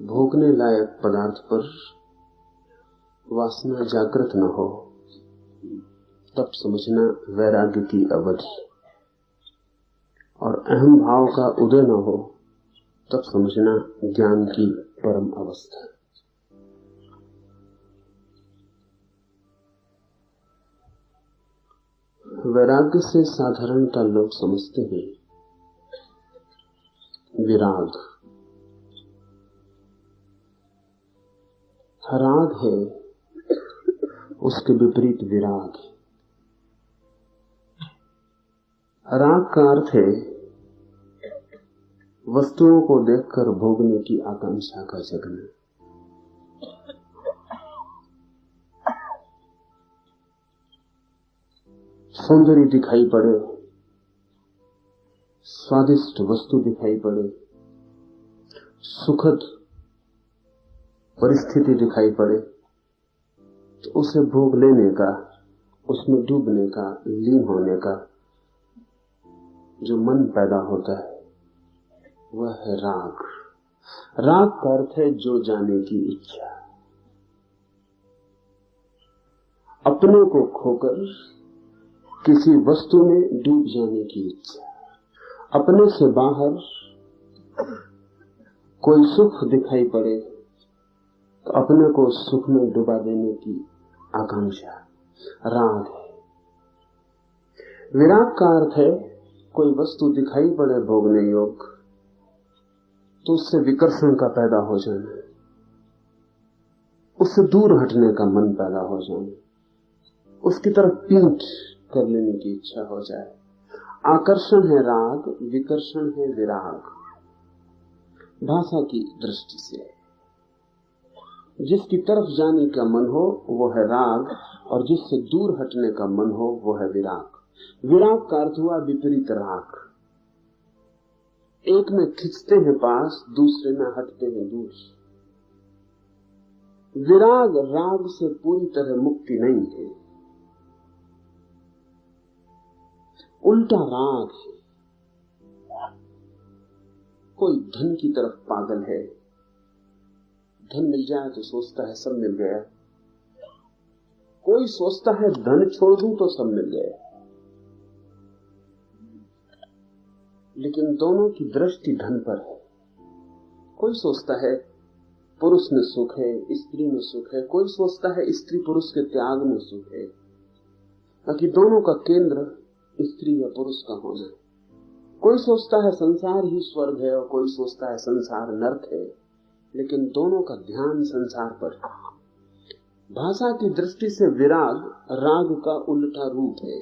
भोगने लायक पदार्थ पर वासना जागृत न हो तब समझना वैराग्य की अवधि, और अहम भाव का उदय न हो तब समझना ज्ञान की परम अवस्था। वैराग्य से साधारणतः लोग समझते हैं विराग। राग है, उसके विपरीत विराग है। राग का अर्थ है वस्तुओं को देखकर भोगने की आकांक्षा का जगना। सौंदर्य दिखाई पड़े, स्वादिष्ट वस्तु दिखाई पड़े, सुखद परिस्थिति दिखाई पड़े तो उसे भोग लेने का, उसमें डूबने का, लीन होने का जो मन पैदा होता है वह है राग। राग का अर्थ है जो जाने की इच्छा, अपने को खोकर किसी वस्तु में डूब जाने की इच्छा, अपने से बाहर कोई सुख दिखाई पड़े तो अपने को सुख में डुबा देने की आकांक्षा राग है। विराग का अर्थ है कोई वस्तु दिखाई पड़े भोगने योग्य तो उससे विकर्षण का पैदा हो जाना, उससे दूर हटने का मन पैदा हो जाना, उसकी तरफ पीठ कर लेने की इच्छा हो जाए। आकर्षण है राग, विकर्षण है विराग। भाषा की दृष्टि से जिसकी तरफ जाने का मन हो वो है राग, और जिससे दूर हटने का मन हो वो है विराग। विराग का अर्थ हुआ विपरीत राग। एक में खिंचते हैं पास, दूसरे में हटते हैं दूर। विराग राग से पूरी तरह मुक्ति नहीं है, उल्टा राग है। कोई धन की तरफ पागल है, धन मिल जाए तो सोचता है सब मिल गया। कोई सोचता है धन छोड़ दूं तो सब मिल गया। लेकिन दोनों की दृष्टि धन पर है। कोई सोचता है पुरुष में सुख है, स्त्री में सुख है। कोई सोचता है स्त्री पुरुष के त्याग में सुख है। ताकि दोनों का केंद्र स्त्री या पुरुष का होना है। कोई सोचता है संसार ही स्वर्ग है और कोई सोचता है संसार नरक है, लेकिन दोनों का ध्यान संसार पर है। भाषा की दृष्टि से विराग राग का उल्टा रूप है,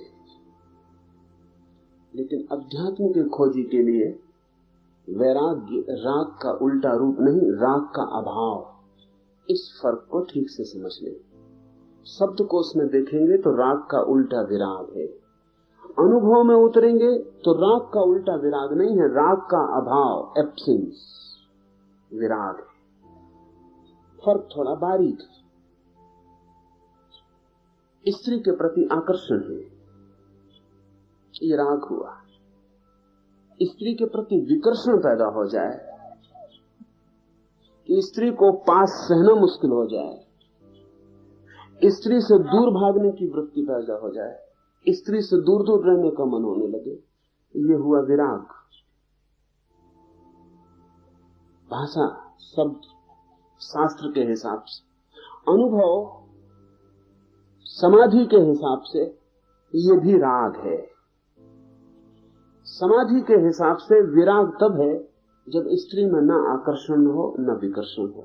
लेकिन अध्यात्म के खोजी के लिए वैराग्य राग का उल्टा रूप नहीं, राग का अभाव। इस फर्क को ठीक से समझ लें। शब्दकोश में देखेंगे तो राग का उल्टा विराग है, अनुभव में उतरेंगे तो राग का उल्टा विराग नहीं है, राग का अभाव, एब्सेंस विराग है। फर्क थोड़ा बारीक है। स्त्री के प्रति आकर्षण है, ये राग हुआ। स्त्री के प्रति विकर्षण पैदा हो जाए कि स्त्री को पास सहना मुश्किल हो जाए, स्त्री से दूर भागने की वृत्ति पैदा हो जाए, स्त्री से दूर दूर रहने का मन होने लगे, ये हुआ विराग। भाषा शब्द शास्त्र के हिसाब से, अनुभव समाधि के हिसाब से ये भी राग है। समाधि के हिसाब से विराग तब है जब स्त्री में न आकर्षण हो न विकर्षण हो,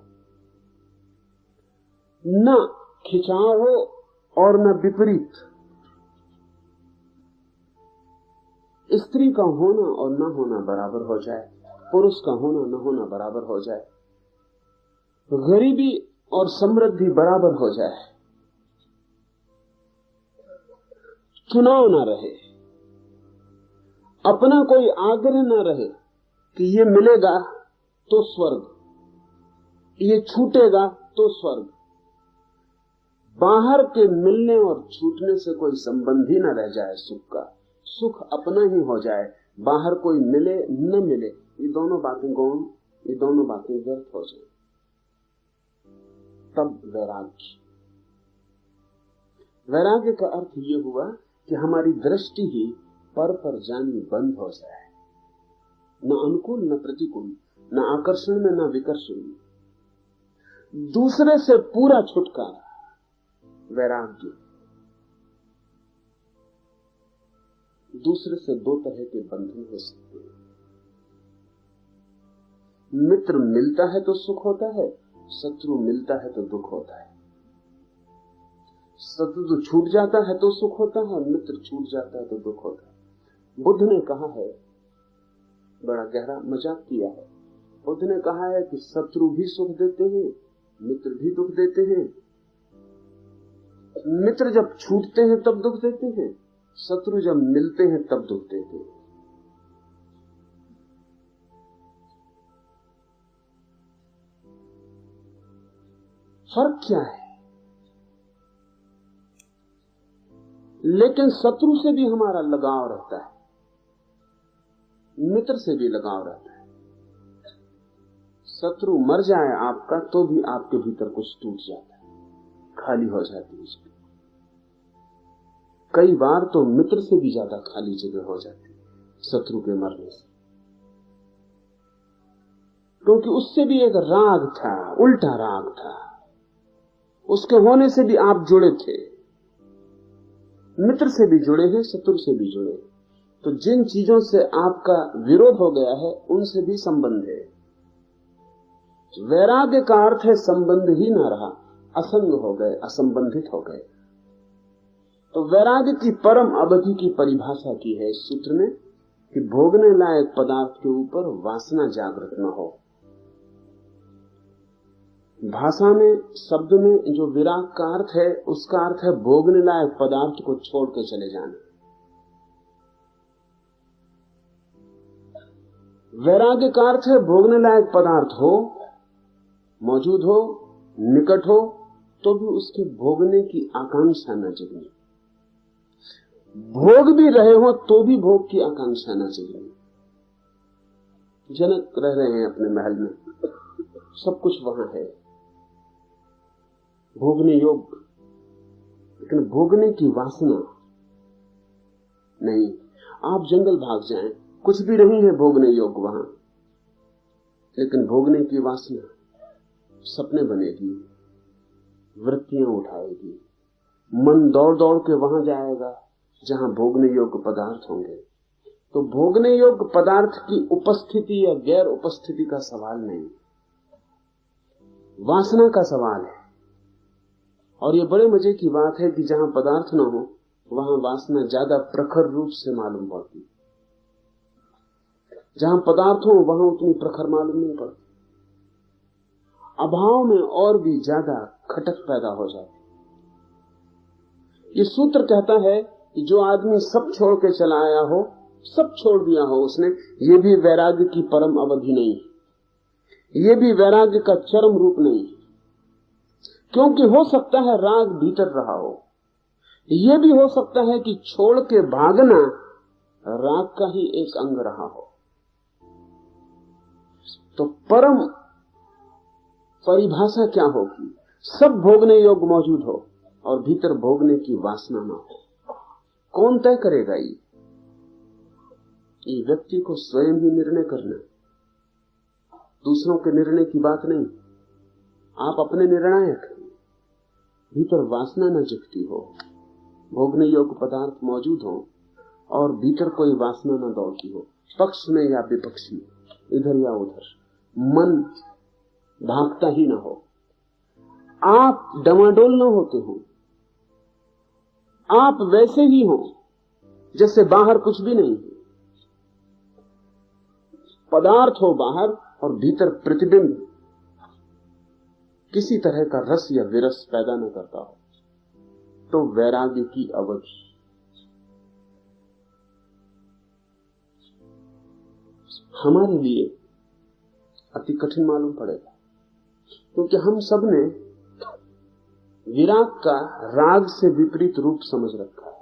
न खिंचाव हो और न विपरीत। स्त्री का होना और न होना बराबर हो जाए, पुरुष का होना न होना बराबर हो जाए, गरीबी और समृद्धि बराबर हो जाए, चुनाव ना रहे, अपना कोई आग्रह ना रहे कि ये मिलेगा तो स्वर्ग, ये छूटेगा तो स्वर्ग। बाहर के मिलने और छूटने से कोई संबंध ही ना रह जाए सुख का, सुख अपना ही हो जाए। बाहर कोई मिले न मिले, ये दोनों बातें गौण, ये दोनों बातें व्यर्थ हो जाए। तब वैराग्य। वैराग्य का अर्थ यह हुआ कि हमारी दृष्टि ही पर जानी बंद हो जाए, न अनुकूल न प्रतिकूल, न आकर्षण में न विकर्षण में, दूसरे से पूरा छुटकारा, वैराग्य। दूसरे से दो तरह के बंधन हो सकते हैं। मित्र मिलता है तो सुख होता है, शत्रु मिलता है तो दुख होता है। शत्रु छूट जाता है तो सुख होता है, मित्र छूट जाता है तो दुख होता है। बुद्ध ने कहा है, बड़ा गहरा मजाक किया है, बुद्ध ने कहा है कि शत्रु भी सुख देते हैं, मित्र भी दुख देते हैं। मित्र जब छूटते हैं तब दुख देते हैं, शत्रु जब मिलते हैं तब दुख देते हैं। फर्क क्या है? लेकिन शत्रु से भी हमारा लगाव रहता है, मित्र से भी लगाव रहता है। शत्रु मर जाए आपका तो भी आपके भीतर कुछ टूट जाता है, खाली हो जाती है उसकी। कई बार तो मित्र से भी ज्यादा खाली जगह हो जाती है शत्रु के मरने से, क्योंकि उससे भी एक राग था, उल्टा राग था। उसके होने से भी आप जुड़े थे, मित्र से भी जुड़े हैं, शत्रु से भी जुड़े। तो जिन चीजों से आपका विरोध हो गया है उनसे भी संबंध है। वैराग्य का अर्थ है संबंध ही ना रहा, असंग हो गए, असंबंधित हो गए। तो वैराग्य की परम अवधि की परिभाषा की है इस सूत्र ने कि भोगने लायक पदार्थ के ऊपर वासना जागृत न हो। भाषा में, शब्द में जो विराग का अर्थ है, उसका अर्थ है भोगने लायक पदार्थ को छोड़ के चले जाना। वैराग्य का अर्थ है भोगने लायक पदार्थ हो, मौजूद हो, निकट हो, तो भी उसके भोगने की आकांक्षा न जगे। भोग भी रहे हो तो भी भोग की आकांक्षा न जगे। जनक रह रहे हैं अपने महल में, सब कुछ वहां है, भोगने योग्य, लेकिन भोगने की वासना नहीं। आप जंगल भाग जाएं, कुछ भी नहीं है भोगने योग्य वहां, लेकिन भोगने की वासना सपने बनेगी, वृत्तियां उठाएगी, मन दौड़ दौड़ के वहां जाएगा जहां भोगने योग्य पदार्थ होंगे। तो भोगने योग्य पदार्थ की उपस्थिति या गैर उपस्थिति का सवाल नहीं, वासना का सवाल है। और ये बड़े मजे की बात है कि जहां पदार्थ ना हो वहां वासना ज्यादा प्रखर रूप से मालूम पड़ती, जहां पदार्थ हो वहां उतनी प्रखर मालूम नहीं पड़ती। अभाव में और भी ज्यादा खटक पैदा हो जाती। ये सूत्र कहता है कि जो आदमी सब छोड़ के चला आया हो, सब छोड़ दिया हो उसने, ये भी वैराग्य की परम अवधि नहीं है, ये भी वैराग्य का चरम रूप नहीं है। क्योंकि हो सकता है राग भीतर रहा हो, यह भी हो सकता है कि छोड़ के भागना राग का ही एक अंग रहा हो। तो परम परिभाषा क्या होगी? सब भोगने योग्य मौजूद हो और भीतर भोगने की वासना ना हो। कौन तय करेगा? ये व्यक्ति को स्वयं ही निर्णय करना, दूसरों के निर्णय की बात नहीं। आप अपने निर्णायक हैं। भीतर वासना न जगती हो, भोगने योग्य पदार्थ मौजूद हो और भीतर कोई वासना न दौड़ती हो, पक्ष में या विपक्ष में, इधर या उधर, मन भागता ही ना हो, आप डमाडोल न होते हो, आप वैसे ही हो जैसे बाहर कुछ भी नहीं है। पदार्थ हो बाहर और भीतर प्रतिबिंब किसी तरह का रस या विरस पैदा न करता हो, तो वैराग्य की अवधि। हमारे लिए अति कठिन मालूम पड़ेगा, क्योंकि हम सब ने विराग का राग से विपरीत रूप समझ रखा है।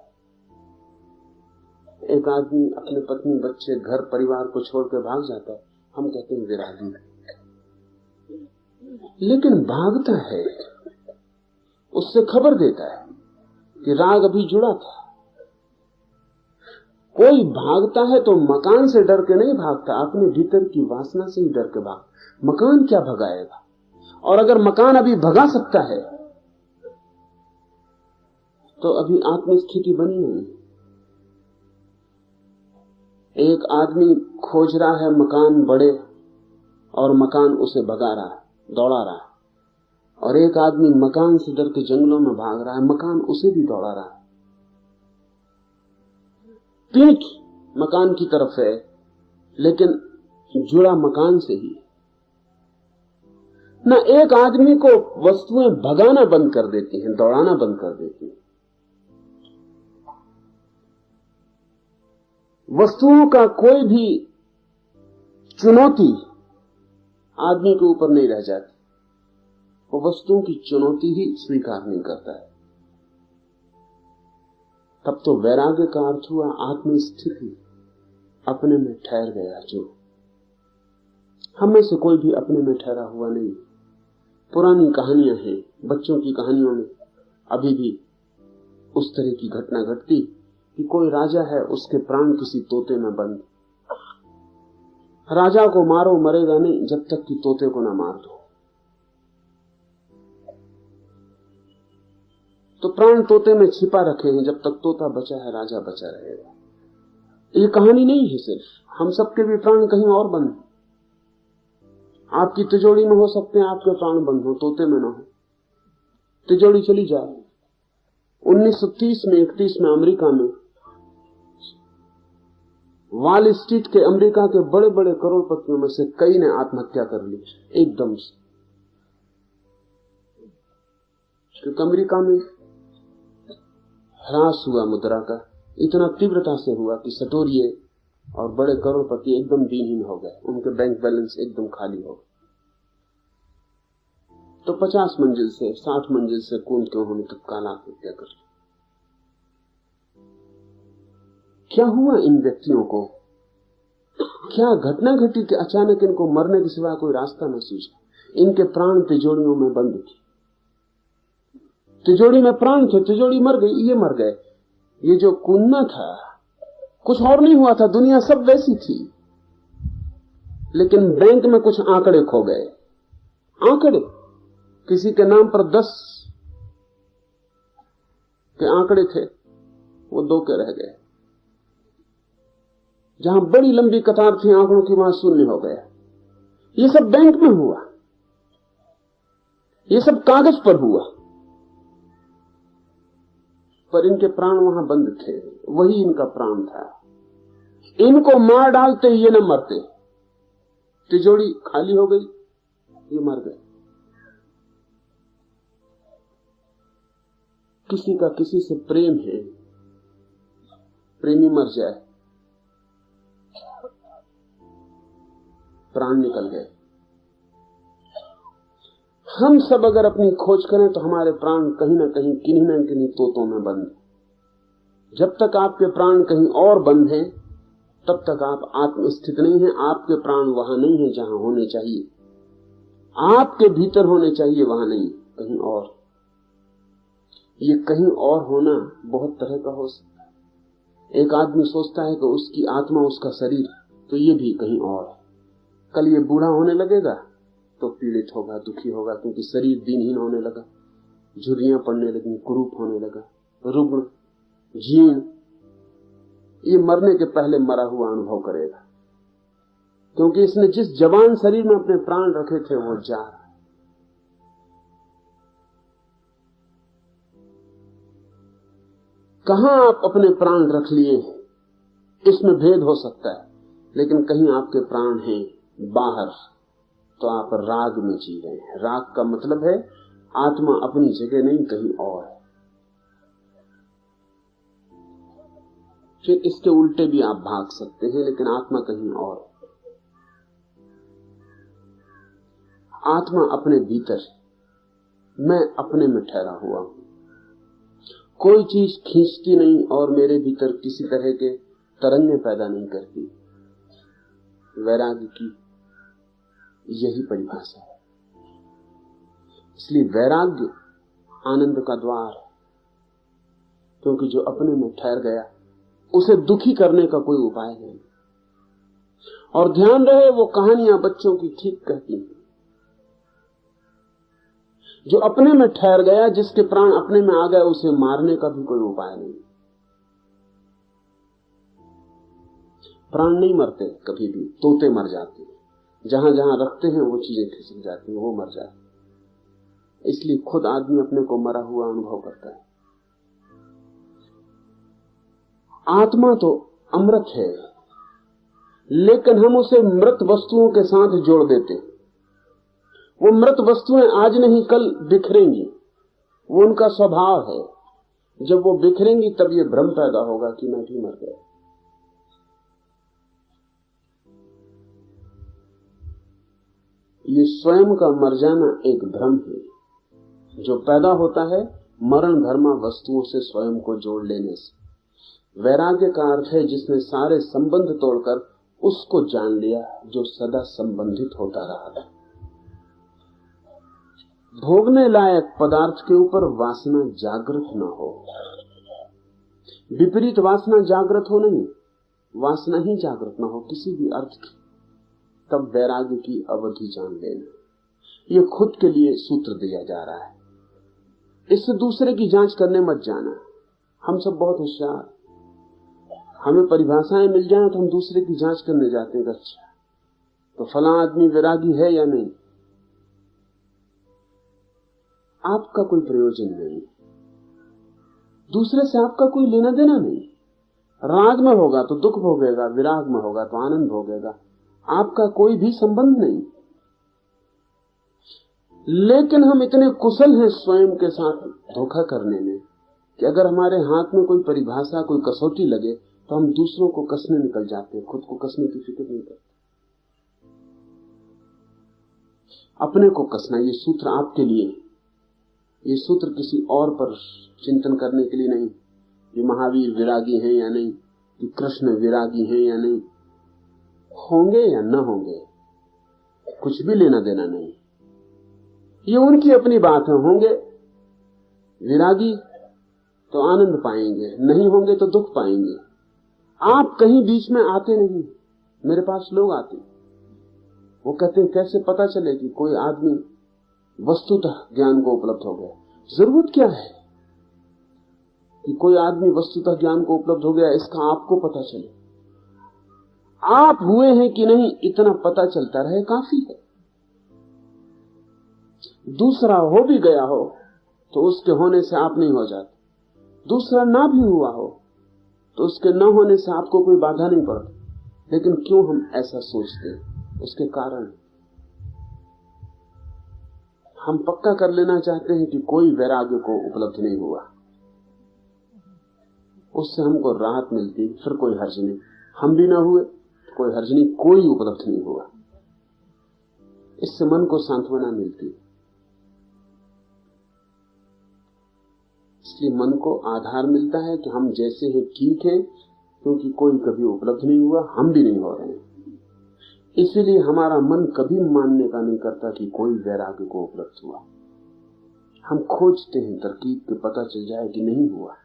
एक आदमी अपने पत्नी, बच्चे, घर परिवार को छोड़ कर भाग जाता है, हम कहते हैं विरागी है। लेकिन भागता है, उससे खबर देता है कि राग अभी जुड़ा था। कोई भागता है तो मकान से डर के नहीं भागता, अपने भीतर की वासना से ही डर के भाग। मकान क्या भगाएगा? और अगर मकान अभी भगा सकता है तो अभी आत्मस्थिति बनी नहीं। एक आदमी खोज रहा है मकान बड़े और मकान उसे भगा रहा है, दौड़ा रहा है, और एक आदमी मकान से डर के जंगलों में भाग रहा है, मकान उसे भी दौड़ा रहा है। पीठ मकान की तरफ है लेकिन जुड़ा मकान से ही। ना एक आदमी को वस्तुएं भगाना बंद कर देती हैं, दौड़ाना बंद कर देती हैं। वस्तुओं का कोई भी चुनौती आदमी के ऊपर नहीं रह जाती, वो वस्तुओं की चुनौती ही स्वीकार नहीं करता है। तब तो वैराग्य का अर्थ हुआ आत्मस्थिति, अपने में ठहर गया। जो हम में से कोई भी अपने में ठहरा हुआ नहीं। पुरानी कहानियां हैं, बच्चों की कहानियों में अभी भी उस तरह की घटना घटती कि कोई राजा है, उसके प्राण किसी तोते में बंद। राजा को मारो, मरेगा नहीं जब तक कि तोते को ना मार दो। तो प्राण तोते में छिपा रखे हैं, जब तक तोता बचा है राजा बचा रहेगा। ये कहानी नहीं है सिर्फ, हम सबके भी प्राण कहीं और बंद। आपकी तिजोरी में हो सकते हैं आपके प्राण बंद हो, तोते में ना हो। तिजोरी चली जाए। 1930 में 31 में अमेरिका में वॉल स्ट्रीट के अमेरिका के बड़े बड़े करोड़पतियों में से कई ने आत्महत्या कर ली एकदम से। क्योंकि अमेरिका में ह्रास हुआ मुद्रा का, इतना तीव्रता से हुआ कि सटोरिये और बड़े करोड़पति एकदम दीनहीन हो गए, उनके बैंक बैलेंस एकदम खाली हो गए। तो 50 मंजिल से 60 मंजिल से कूद के उन्होंने तत्काल आत्महत्या कर ली। क्या हुआ इन व्यक्तियों को? क्या घटना घटी कि अचानक इनको मरने के सिवा कोई रास्ता न सूझा? इनके प्राण तिजोरियों में बंद थे। तिजोरी में प्राण थे, तिजोरी मर गई, ये मर गए। ये जो कूदना था कुछ और नहीं हुआ था, दुनिया सब वैसी थी, लेकिन बैंक में कुछ आंकड़े खो गए। आंकड़े, किसी के नाम पर 10 के आंकड़े थे, वो 2 के रह गए। जहां बड़ी लंबी कतार थी आंकड़ों की, वहां शून्य हो गया। ये सब बैंक में हुआ, ये सब कागज पर हुआ, पर इनके प्राण वहां बंद थे। वही इनका प्राण था। इनको मार डालते ये न मरते। तिजोरी खाली हो गई, ये मर गए। किसी का किसी से प्रेम है, प्रेमी मर जाए, प्राण निकल गए। हम सब अगर अपनी खोज करें तो हमारे प्राण कहीं ना कहीं किन्हीं न किन्हीं तोतों में बंद। जब तक आपके प्राण कहीं और बंद हैं, तब तक आप आत्मस्थित नहीं हैं। आपके प्राण वहां नहीं है जहां होने चाहिए, आपके भीतर होने चाहिए, वहां नहीं, कहीं और। ये कहीं और होना बहुत तरह का हो सकता है। एक आदमी सोचता है कि उसकी आत्मा उसका शरीर, तो ये भी कहीं और है। कल ये बूढ़ा होने लगेगा तो पीड़ित होगा, दुखी होगा, क्योंकि शरीर दिनहीन होने लगा, झुर्रियां पड़ने लगी, कुरूप होने लगा, रुग्ण, जीर्ण। ये मरने के पहले मरा हुआ अनुभव करेगा, क्योंकि इसने जिस जवान शरीर में अपने प्राण रखे थे वो जा रहा है। कहां आप अपने प्राण रख लिए हैं, इसमें भेद हो सकता है, लेकिन कहीं आपके प्राण हैं बाहर, तो आप राग में जी रहे हैं। राग का मतलब है आत्मा अपनी जगह नहीं, कहीं और है। फिर इसके उल्टे भी आप भाग सकते हैं, लेकिन आत्मा कहीं और है। आत्मा अपने भीतर, मैं अपने में ठहरा हुआ हूं। कोई चीज खींचती नहीं और मेरे भीतर किसी तरह के तरंगे पैदा नहीं करती। वैराग्य की यही परिभाषा है। इसलिए वैराग्य आनंद का द्वार, क्योंकि जो अपने में ठहर गया उसे दुखी करने का कोई उपाय नहीं। और ध्यान रहे, वो कहानियां बच्चों की ठीक कहती हैं। जो अपने में ठहर गया, जिसके प्राण अपने में आ गए, उसे मारने का भी कोई उपाय नहीं। प्राण नहीं मरते कभी भी, तोते मर जाते हैं। जहां जहां रखते हैं वो चीजें खिसक जाती हैं, वो मर जाते। इसलिए खुद आदमी अपने को मरा हुआ अनुभव करता है। आत्मा तो अमृत है, लेकिन हम उसे मृत वस्तुओं के साथ जोड़ देते हैं। वो मृत वस्तुएं आज नहीं कल बिखरेंगी, वो उनका स्वभाव है। जब वो बिखरेंगी तब ये भ्रम पैदा होगा कि मैं भी मर गया। ये स्वयं का मर जाना एक भ्रम है जो पैदा होता है मरण धर्मा वस्तुओं से स्वयं को जोड़ लेने से। वैराग्य का अर्थ है जिसने सारे संबंध तोड़कर उसको जान लिया जो सदा संबंधित होता रहा है। भोगने लायक पदार्थ के ऊपर वासना जागृत न हो, विपरीत वासना जागृत हो नहीं, वासना ही जागृत न हो किसी भी अर्थ की, तब वैराग्य की अवधि जान लेना। यह खुद के लिए सूत्र दिया जा रहा है, इससे दूसरे की जांच करने मत जाना। हम सब बहुत होशियार, हमें परिभाषाएं मिल जाएं तो हम दूसरे की जांच करने जाते हैं। अच्छा, तो फला आदमी वैरागी है या नहीं? आपका कोई प्रयोजन नहीं, दूसरे से आपका कोई लेना देना नहीं। राग में होगा तो दुख भोगेगा, विराग में होगा तो आनंद भोगेगा, आपका कोई भी संबंध नहीं। लेकिन हम इतने कुशल हैं स्वयं के साथ धोखा करने में कि अगर हमारे हाथ में कोई परिभाषा, कोई कसौटी लगे तो हम दूसरों को कसने निकल जाते हैं, खुद को कसने की फिक्र नहीं करते। अपने को कसना, ये सूत्र आपके लिए, ये सूत्र किसी और पर चिंतन करने के लिए नहीं कि महावीर विरागी हैं या नहीं, कि कृष्ण विरागी हैं या नहीं, होंगे या न होंगे कुछ भी लेना देना नहीं। ये उनकी अपनी बात है। होंगे विरागी तो आनंद पाएंगे, नहीं होंगे तो दुख पाएंगे। आप कहीं बीच में आते नहीं। मेरे पास लोग आते, वो कहते हैं कैसे पता चले कि कोई आदमी वस्तुतः ज्ञान को उपलब्ध हो गया। जरूरत क्या है कि कोई आदमी वस्तुतः ज्ञान को उपलब्ध हो गया, इसका आपको पता चले। आप हुए हैं कि नहीं इतना पता चलता रहे काफी है। दूसरा हो भी गया हो तो उसके होने से आप नहीं हो जाते, दूसरा ना भी हुआ हो तो उसके न होने से आपको कोई बाधा नहीं पड़ती। लेकिन क्यों हम ऐसा सोचते हैं? उसके कारण हम पक्का कर लेना चाहते हैं कि कोई वैराग्य को उपलब्ध नहीं हुआ, उससे हमको राहत मिलती, फिर कोई हर्ज नहीं। हम भी ना हुए कोई हर्ज नहीं, कोई उपलब्ध नहीं हुआ, इससे मन को सांत्वना मिलती। इसलिए मन को आधार मिलता है कि हम जैसे हैं ठीक हैं, क्योंकि कोई कभी उपलब्ध नहीं हुआ, हम भी नहीं हो रहे हैं। इसीलिए हमारा मन कभी मानने का नहीं करता कि कोई वैराग्य को उपलब्ध हुआ। हम खोजते हैं तरकीब के, पता चल जाए कि नहीं हुआ।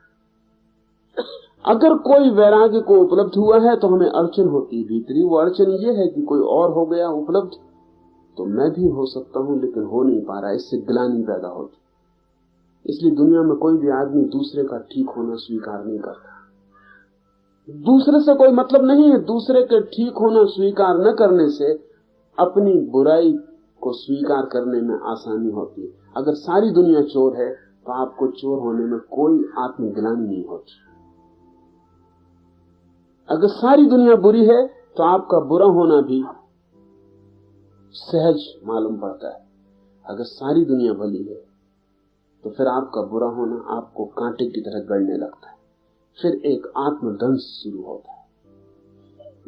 अगर कोई वैराग्य को उपलब्ध हुआ है तो हमें अड़चन होती है भीतरी। वो अड़चन ये है कि कोई और हो गया उपलब्ध तो मैं भी हो सकता हूं, लेकिन हो नहीं पा रहा, इससे ग्लानि पैदा होती। इसलिए दुनिया में कोई भी आदमी दूसरे का ठीक होना स्वीकार नहीं करता। दूसरे से कोई मतलब नहीं है, दूसरे के ठीक होना स्वीकार न करने से अपनी बुराई को स्वीकार करने में आसानी होती है। अगर सारी दुनिया चोर है तो आपको चोर होने में कोई आत्मग्लानि नहीं होती। अगर सारी दुनिया बुरी है तो आपका बुरा होना भी सहज मालूम पड़ता है। अगर सारी दुनिया भली है तो फिर आपका बुरा होना आपको कांटे की तरह गड़ने लगता है। फिर एक आत्मदंश शुरू होता है,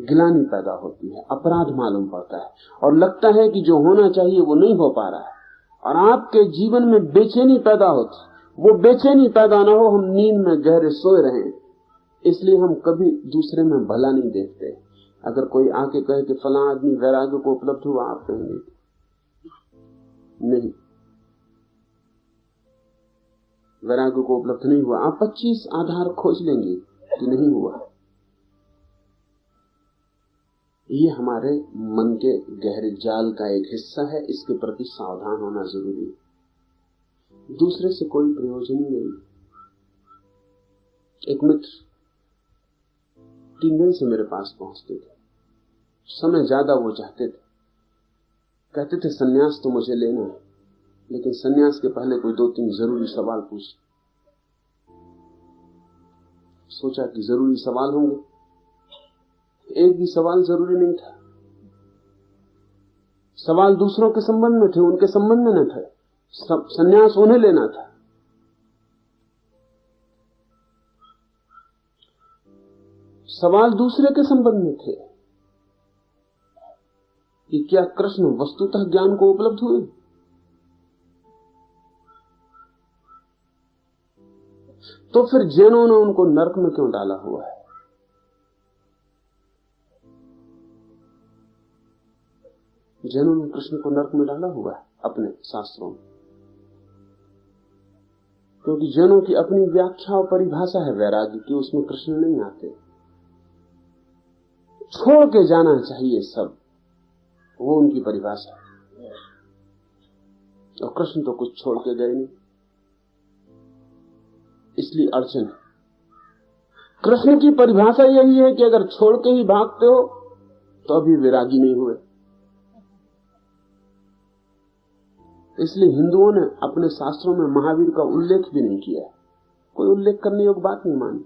गिलानी पैदा होती है, अपराध मालूम पड़ता है और लगता है कि जो होना चाहिए वो नहीं हो पा रहा है, और आपके जीवन में बेचैनी पैदा होती। वो बेचैनी पैदा ना हो, हम नींद में गहरे सोए रहें, इसलिए हम कभी दूसरे में भला नहीं देखते। अगर कोई आके कहे कि फला आदमी वैराग्य को उपलब्ध हुआ, आप कहेंगे नहीं, वैराग्य को उपलब्ध नहीं हुआ, आप 25 आधार खोज लेंगे कि नहीं हुआ। ये हमारे मन के गहरे जाल का एक हिस्सा है, इसके प्रति सावधान होना जरूरी है। दूसरे से कोई प्रयोजन ही नहीं। एक मित्र 3 दिन से मेरे पास पहुंचते थे, समय ज्यादा वो चाहते थे, कहते थे सन्यास तो मुझे लेना है, लेकिन सन्यास के पहले कोई 2-3 जरूरी सवाल पूछ। सोचा कि जरूरी सवाल होंगे, एक भी सवाल जरूरी नहीं था। सवाल दूसरों के संबंध में थे, उनके संबंध में न थे। सन्यास उन्हें लेना था। सवाल दूसरे के संबंध में थे कि क्या कृष्ण वस्तुतः ज्ञान को उपलब्ध हुए। तो फिर जैनों ने उनको नरक में क्यों डाला हुआ है? जैनों ने कृष्ण को नरक में डाला हुआ है अपने शास्त्रों में, क्योंकि जैनों की अपनी व्याख्या और परिभाषा है वैराग्य की, उसमें कृष्ण नहीं आते। छोड़ के जाना चाहिए सब, वो उनकी परिभाषा है। और कृष्ण तो कुछ छोड़ के गए नहीं, इसलिए अड़चन है। कृष्ण की परिभाषा यही है कि अगर छोड़ के ही भागते हो तो अभी वैरागी नहीं हुए। इसलिए हिंदुओं ने अपने शास्त्रों में महावीर का उल्लेख भी नहीं किया, कोई उल्लेख करने योग्य बात नहीं मानी।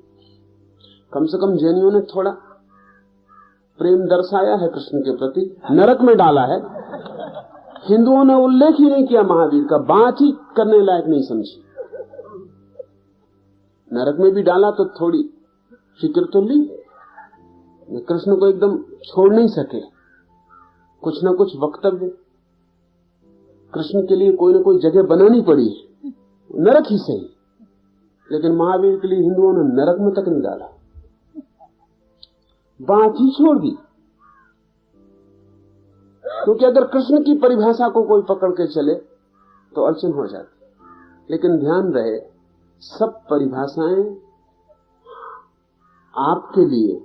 कम से कम जैनियों ने थोड़ा प्रेम दर्शाया है कृष्ण के प्रति, नरक में डाला है। हिंदुओं ने उल्लेख ही नहीं किया महावीर का, बात ही करने लायक नहीं समझी। नरक में भी डाला तो थोड़ी फिक्र तो ली, कृष्ण को एकदम छोड़ नहीं सके, कुछ ना कुछ वक्तव्य कृष्ण के लिए कोई ना कोई जगह बनानी पड़ी, नरक ही सही। लेकिन महावीर के लिए हिंदुओं ने नरक में तक नहीं डाला, बात ही छोड़ दी। क्योंकि अगर कृष्ण की परिभाषा को कोई पकड़ के चले तो अड़चन हो जाती। लेकिन ध्यान रहे, सब परिभाषाएं आपके लिए,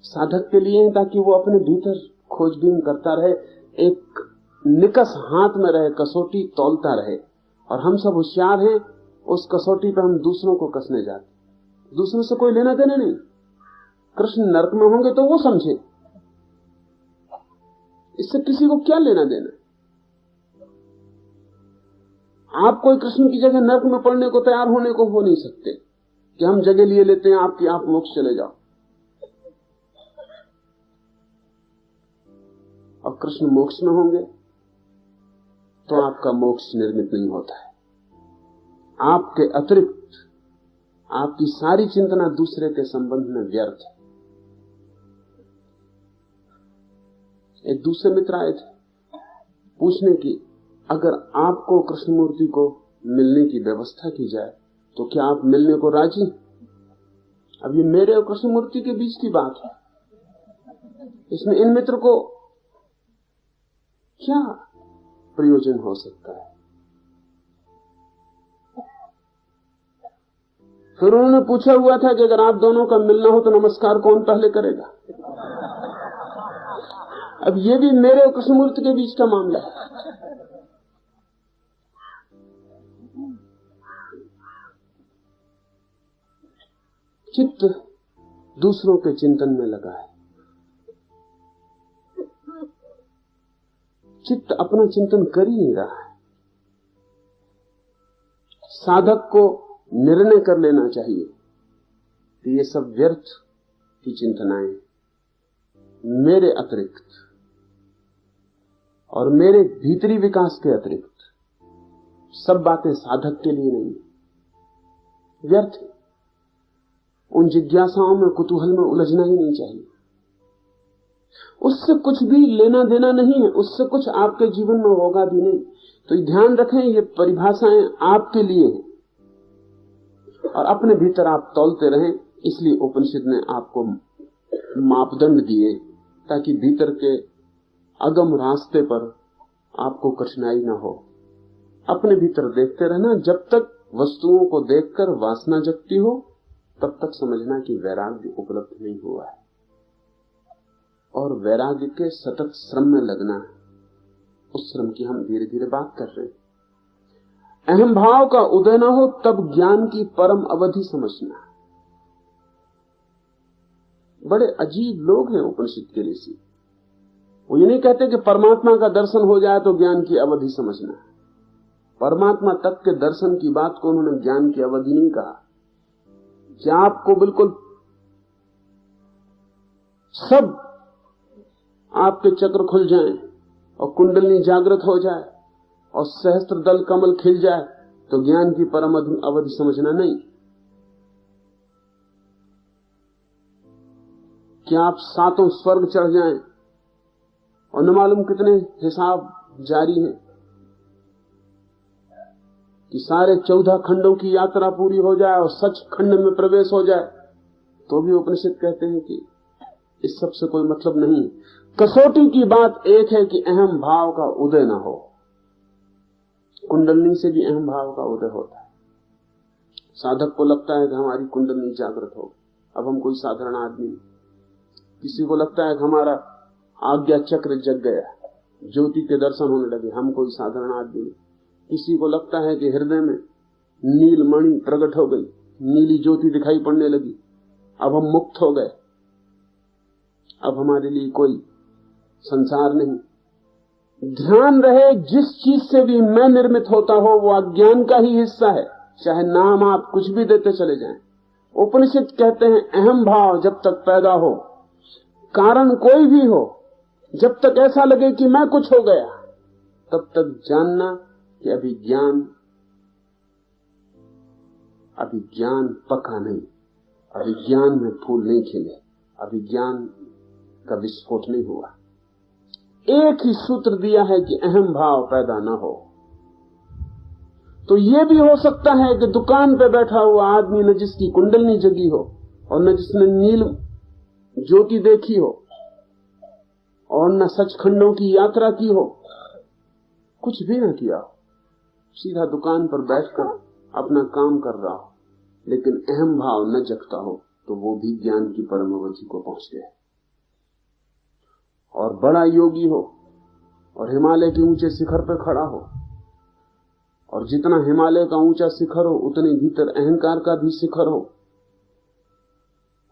साधक के लिए, ताकि वो अपने भीतर खोजबीन करता रहे, एक निकस हाथ में रहे, कसौटी तौलता रहे। और हम सब होशियार हैं, उस कसौटी पर हम दूसरों को कसने जाते, दूसरों से कोई लेना देना नहीं। कृष्ण नरक में होंगे तो वो समझे, इससे किसी को क्या लेना देना। आप कोई कृष्ण की जगह नरक में पड़ने को तैयार होने को हो नहीं सकते कि हम जगह लिए लेते हैं आपकी, आप मोक्ष चले जाओ। और कृष्ण मोक्ष में होंगे तो आपका मोक्ष निर्मित नहीं होता है। आपके अतिरिक्त आपकी सारी चिंतना दूसरे के संबंध में व्यर्थ है। एक दूसरे मित्र आए थे पूछने की, अगर आपको कृष्णमूर्ति को मिलने की व्यवस्था की जाए तो क्या आप मिलने को राजी? अब ये मेरे और कृष्णमूर्ति के बीच की बात है, इसमें इन मित्र को क्या प्रयोजन हो सकता है? फिर उन्होंने पूछा हुआ था कि अगर आप दोनों का मिलना हो तो नमस्कार कौन पहले करेगा? अब ये भी मेरे और कृष्णमूर्ति के बीच का मामला है। चित्त दूसरों के चिंतन में लगा है, चित्त अपना चिंतन कर ही नहीं रहा है। साधक को निर्णय कर लेना चाहिए कि ये सब व्यर्थ की चिंतनाएं, मेरे अतिरिक्त और मेरे भीतरी विकास के अतिरिक्त सब बातें साधक के लिए नहीं, व्यर्थ। उन जिज्ञासाओं में, कुतूहल में उलझना ही नहीं चाहिए। उससे कुछ भी लेना देना नहीं है, उससे कुछ आपके जीवन में होगा भी नहीं। तो ध्यान रखें, ये परिभाषाएं आपके लिए हैं और अपने भीतर आप तौलते रहें। इसलिए उपनिषद ने आपको मापदंड दिए ताकि भीतर के अगम रास्ते पर आपको कठिनाई ना हो, अपने भीतर देखते रहना। जब तक वस्तुओं को देखकर वासना जगती हो तब तक समझना कि वैराग्य उपलब्ध नहीं हुआ है, और वैराग्य के सतत श्रम में लगना है। उस श्रम की हम धीरे धीरे बात कर रहे हैं। अहम भाव का उदय न हो तब ज्ञान की परम अवधि समझना। बड़े अजीब लोग हैं उपनिषद के ऋषि। वो ये नहीं कहते कि परमात्मा का दर्शन हो जाए तो ज्ञान की अवधि समझना। परमात्मा तक के दर्शन की बात को उन्होंने ज्ञान की अवधि नहीं कहा। क्या आपको बिल्कुल सब आपके चक्र खुल जाएं और कुंडलिनी जागृत हो जाए और सहस्त्र दल कमल खिल जाए तो ज्ञान की परम अवधि समझना नहीं। क्या आप सातों स्वर्ग चढ़ जाएं और न मालूम कितने हिसाब जारी हैं कि सारे 14 खंडों की यात्रा पूरी हो जाए और सच खंड में प्रवेश हो जाए, तो भी उपनिषद कहते हैं कि इस सब से कोई मतलब नहीं। कसौटी की बात एक है कि अहम भाव का उदय न हो। कुंडलिनी से भी अहम भाव का उदय होता है। साधक को लगता है कि हमारी कुंडलिनी जागृत हो, अब हम कोई साधारण आदमी नहीं। किसी को लगता है कि हमारा आज्ञा चक्र जग गया, ज्योति के दर्शन होने लगे, हम कोई साधारण आदमी नहीं। किसी को लगता है कि हृदय में नील मणि प्रकट हो गई, नीली ज्योति दिखाई पड़ने लगी, अब हम मुक्त हो गए, अब हमारे लिए कोई संसार नहीं। ध्यान रहे, जिस चीज से भी मैं निर्मित होता हो वो अज्ञान का ही हिस्सा है, चाहे नाम आप कुछ भी देते चले जाएं। उपनिषद कहते हैं अहम भाव जब तक पैदा हो, कारण कोई भी हो, जब तक ऐसा लगे कि मैं कुछ हो गया, तब तक जानना कि अभिज्ञान पका नहीं, अभिज्ञान में फूल नहीं खिले, अभिज्ञान का विस्फोट नहीं हुआ। एक ही सूत्र दिया है कि अहम भाव पैदा न हो। तो यह भी हो सकता है कि दुकान पे बैठा हुआ आदमी न जिसकी कुंडलिनी जगी हो और न जिसने नील ज्योति देखी हो और न सचखंडों की यात्रा की हो, कुछ भी न किया हो, सीधा दुकान पर बैठकर अपना काम कर रहा हो, लेकिन अहम भाव न जगता हो, तो वो भी ज्ञान की परम अवधि को पहुंच गया। और बड़ा योगी हो और हिमालय के ऊंचे शिखर पर खड़ा हो, और जितना हिमालय का ऊंचा शिखर हो उतने भीतर अहंकार का भी शिखर हो,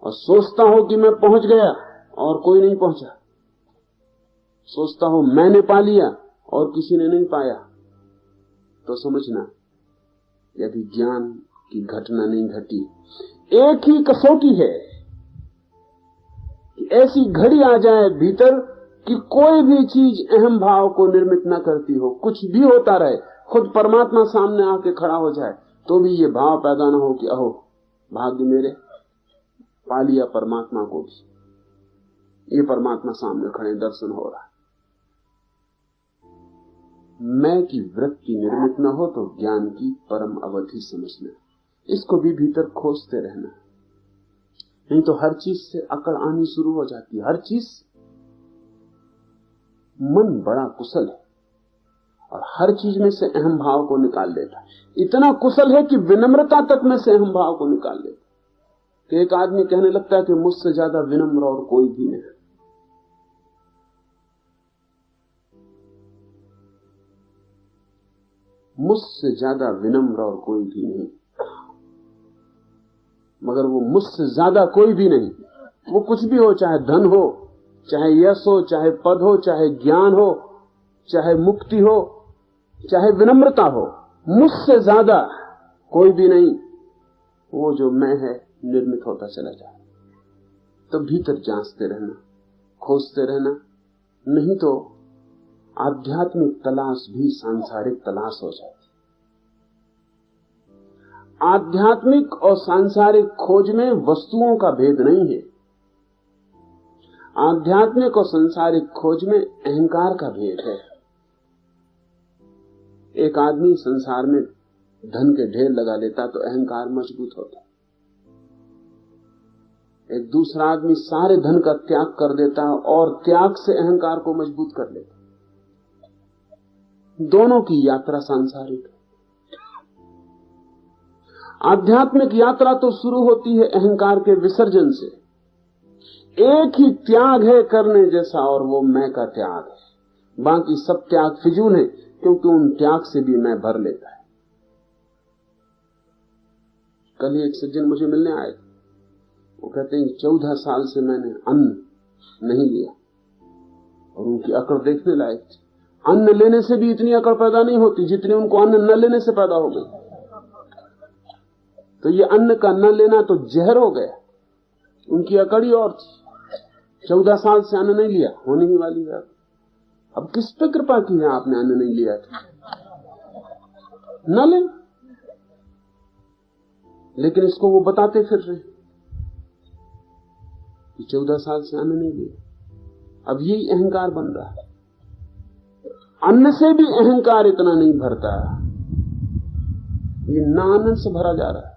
और सोचता हो कि मैं पहुंच गया और कोई नहीं पहुंचा, सोचता हो मैंने पा लिया और किसी ने नहीं पाया, तो समझना यदि ज्ञान की घटना नहीं घटी। एक ही कसौटी है कि ऐसी घड़ी आ जाए भीतर कि कोई भी चीज अहम भाव को निर्मित न करती हो, कुछ भी होता रहे, खुद परमात्मा सामने आके खड़ा हो जाए, तो भी ये भाव पैदा न हो कि अहो भाग्य मेरे, पा लिया परमात्मा को भी, ये परमात्मा सामने खड़े, दर्शन हो रहा है। मैं की वृत्ति निर्मित न हो तो ज्ञान की परम अवधि समझना, इसको भी भीतर खोजते रहना। नहीं तो हर चीज से अकड़ आनी शुरू हो जाती है। हर चीज, मन बड़ा कुशल है और हर चीज में से अहम भाव को निकाल लेता है। इतना कुशल है कि विनम्रता तक में से अहम भाव को निकाल लेता है। कि एक आदमी कहने लगता है कि मुझसे ज्यादा विनम्र और कोई भी नहीं। मुझसे ज्यादा विनम्र और कोई भी नहीं, मगर वो मुझसे ज्यादा कोई भी नहीं। वो कुछ भी हो, चाहे धन हो, चाहे यश हो, चाहे पद हो, चाहे ज्ञान हो, चाहे मुक्ति हो, चाहे विनम्रता हो, मुझसे ज्यादा कोई भी नहीं। वो जो मैं है निर्मित होता चला जाए। तो भीतर जांचते रहना, खोजते रहना, नहीं तो आध्यात्मिक तलाश भी सांसारिक तलाश हो जाती। आध्यात्मिक और सांसारिक खोज में वस्तुओं का भेद नहीं है। आध्यात्मिक और सांसारिक खोज में अहंकार का भेद है। एक आदमी संसार में धन के ढेर लगा लेता तो अहंकार मजबूत होता। एक दूसरा आदमी सारे धन का त्याग कर देता और त्याग से अहंकार को मजबूत कर लेता। दोनों की यात्रा सांसारिक है। आध्यात्मिक यात्रा तो शुरू होती है अहंकार के विसर्जन से। एक ही त्याग है करने जैसा, और वो मैं का त्याग है। बाकी सब त्याग फिजूल है, क्योंकि उन त्याग से भी मैं भर लेता है। कल ही एक सज्जन मुझे मिलने आए थे। वो कहते हैं 14 साल से मैंने अन्न नहीं लिया, और उनकी अकड़ देखने लायक थी। अन्न लेने से भी इतनी अकड़ पैदा नहीं होती जितनी उनको अन्न न लेने से पैदा हो गई। तो ये अन्न का न लेना तो जहर हो गया। उनकी अकड़ ही और थी। 14 साल से अन्न नहीं लिया, होने ही वाली बात। अब किस पे कृपा की है आपने अन्न नहीं लिया था? न ले, लेकिन इसको वो बताते फिर रहे कि 14 साल से अन्न नहीं लिया। अब यही अहंकार बन रहा है। अन्न से भी अहंकार इतना नहीं भरता, ये ना आनंद से भरा जा रहा है।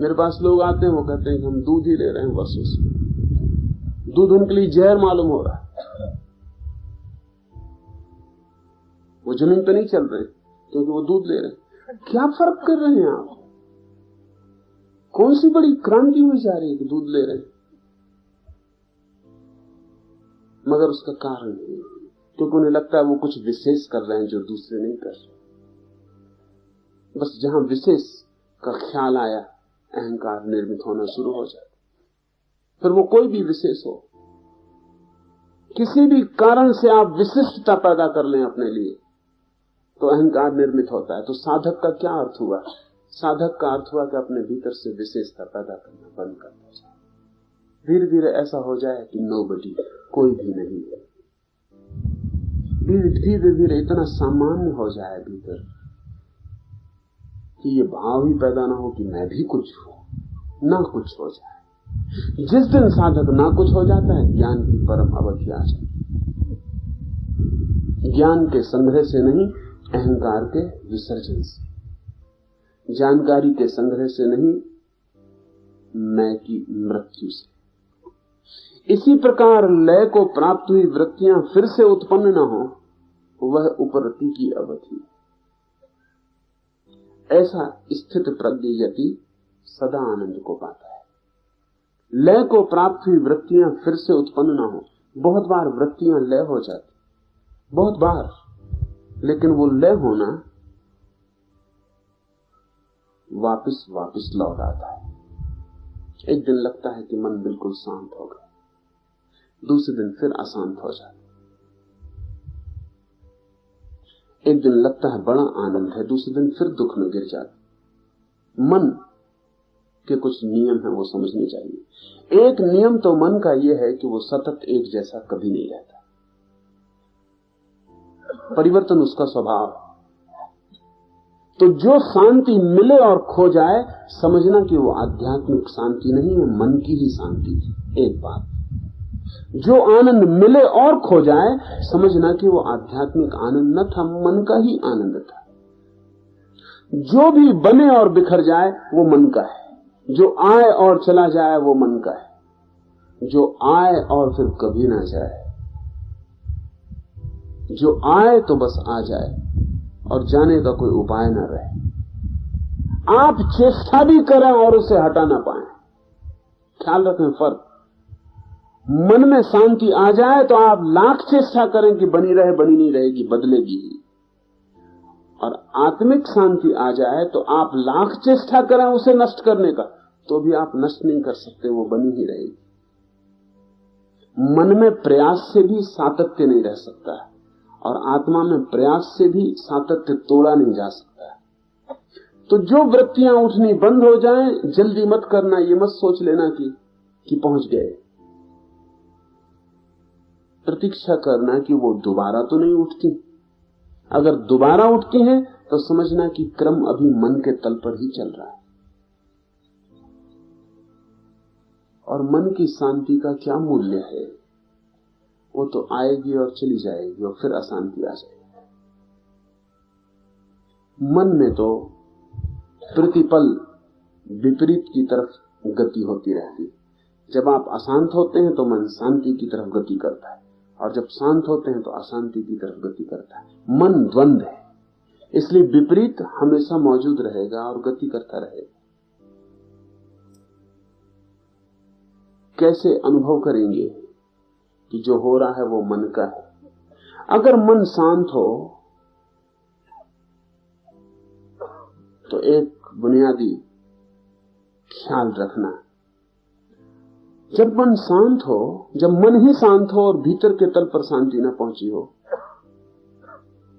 मेरे पास लोग आते हैं, वो कहते हैं कि हम दूध ही ले रहे हैं वर्षों से। दूध उनके लिए जहर मालूम हो रहा है। वो जमीन पे नहीं चल रहे क्योंकि वो दूध ले रहे हैं। क्या फर्क कर रहे हैं आप? कौन सी बड़ी क्रांति हुई जा रही है कि दूध ले रहे हैं? मगर उसका कारण है क्योंकि उन्हें लगता है वो कुछ विशेष कर रहे हैं जो दूसरे नहीं कर रहे। बस जहां विशेष का ख्याल आया, अहंकार निर्मित होना शुरू हो जाता। फिर वो कोई भी विशेष हो, किसी भी कारण से आप विशिष्टता पैदा कर लें अपने लिए, तो अहंकार निर्मित होता है। तो साधक का क्या अर्थ हुआ? साधक का अर्थ हुआ कि अपने भीतर से विशेषता पैदा करना बंद करना चाहिए। धीरे धीरे ऐसा हो जाए कि नोबडी, कोई भी नहीं है। धीरे धीरे इतना सामान्य हो जाए भीतर कि ये भाव ही पैदा ना हो कि मैं भी कुछ हूं, ना कुछ हो जाए। जिस दिन साधक ना कुछ हो जाता है, ज्ञान की परम अवधि आ जाती। ज्ञान के संग्रह से नहीं, अहंकार के विसर्जन से। जानकारी के संग्रह से नहीं, मैं की मृत्यु से। इसी प्रकार लय को प्राप्त हुई वृत्तियां फिर से उत्पन्न न हो, वह उपरति की अवधि। ऐसा स्थित प्रज्ञ यति सदा आनंद को पाता है। लय को प्राप्त हुई वृत्तियां फिर से उत्पन्न न हो। बहुत बार वृत्तियां लय हो जाती, बहुत बार, लेकिन वो लय होना वापस वापस लौट आता है। एक दिन लगता है कि मन बिल्कुल शांत हो गया, दूसरे दिन फिर अशांत हो जाता। एक दिन लगता है बड़ा आनंद है, दूसरे दिन फिर दुख में गिर जाता। मन के कुछ नियम है, वो समझने चाहिए। एक नियम तो मन का यह है कि वो सतत एक जैसा कभी नहीं रहता, परिवर्तन उसका स्वभाव। तो जो शांति मिले और खो जाए, समझना कि वो आध्यात्मिक शांति नहीं है, मन की ही शांति थी। एक बात, जो आनंद मिले और खो जाए, समझना कि वो आध्यात्मिक आनंद न था, मन का ही आनंद था। जो भी बने और बिखर जाए, वो मन का है। जो आए और चला जाए, वो मन का है। जो आए और फिर कभी ना जाए, जो आए तो बस आ जाए और जाने का कोई उपाय ना रहे। आप चेष्टा भी करें और उसे हटा ना पाए। ख्याल रखें फर्क। मन में शांति आ जाए तो आप लाख चेष्टा करें कि बनी रहे, बनी नहीं रहेगी, बदलेगी ही। और आत्मिक शांति आ जाए तो आप लाख चेष्टा करें उसे नष्ट करने का, तो भी आप नष्ट नहीं कर सकते, वो बनी ही रहेगी। मन में प्रयास से भी सातत्य नहीं रह सकता है, और आत्मा में प्रयास से भी सातत्य तोड़ा नहीं जा सकता है। तो जो वृत्तियां उठनी बंद हो जाएं, जल्दी मत करना, ये मत सोच लेना कि पहुंच गए। प्रतीक्षा करना कि वो दोबारा तो नहीं उठती। अगर दोबारा उठती हैं तो समझना कि क्रम अभी मन के तल पर ही चल रहा है। और मन की शांति का क्या मूल्य है? वो तो आएगी और चली जाएगी और फिर अशांति आ जाएगी। मन में तो प्रतिपल विपरीत की तरफ गति होती रहती है। जब आप अशांत होते हैं तो मन शांति की तरफ गति करता है, और जब शांत होते हैं तो अशांति की तरफ गति करता है। मन द्वंद है, इसलिए विपरीत हमेशा मौजूद रहेगा और गति करता रहेगा। कैसे अनुभव करेंगे कि जो हो रहा है वो मन का है? अगर मन शांत हो तो एक बुनियादी ख्याल रखना, जब मन शांत हो, जब मन ही शांत हो और भीतर के तल पर शांति न पहुंची हो,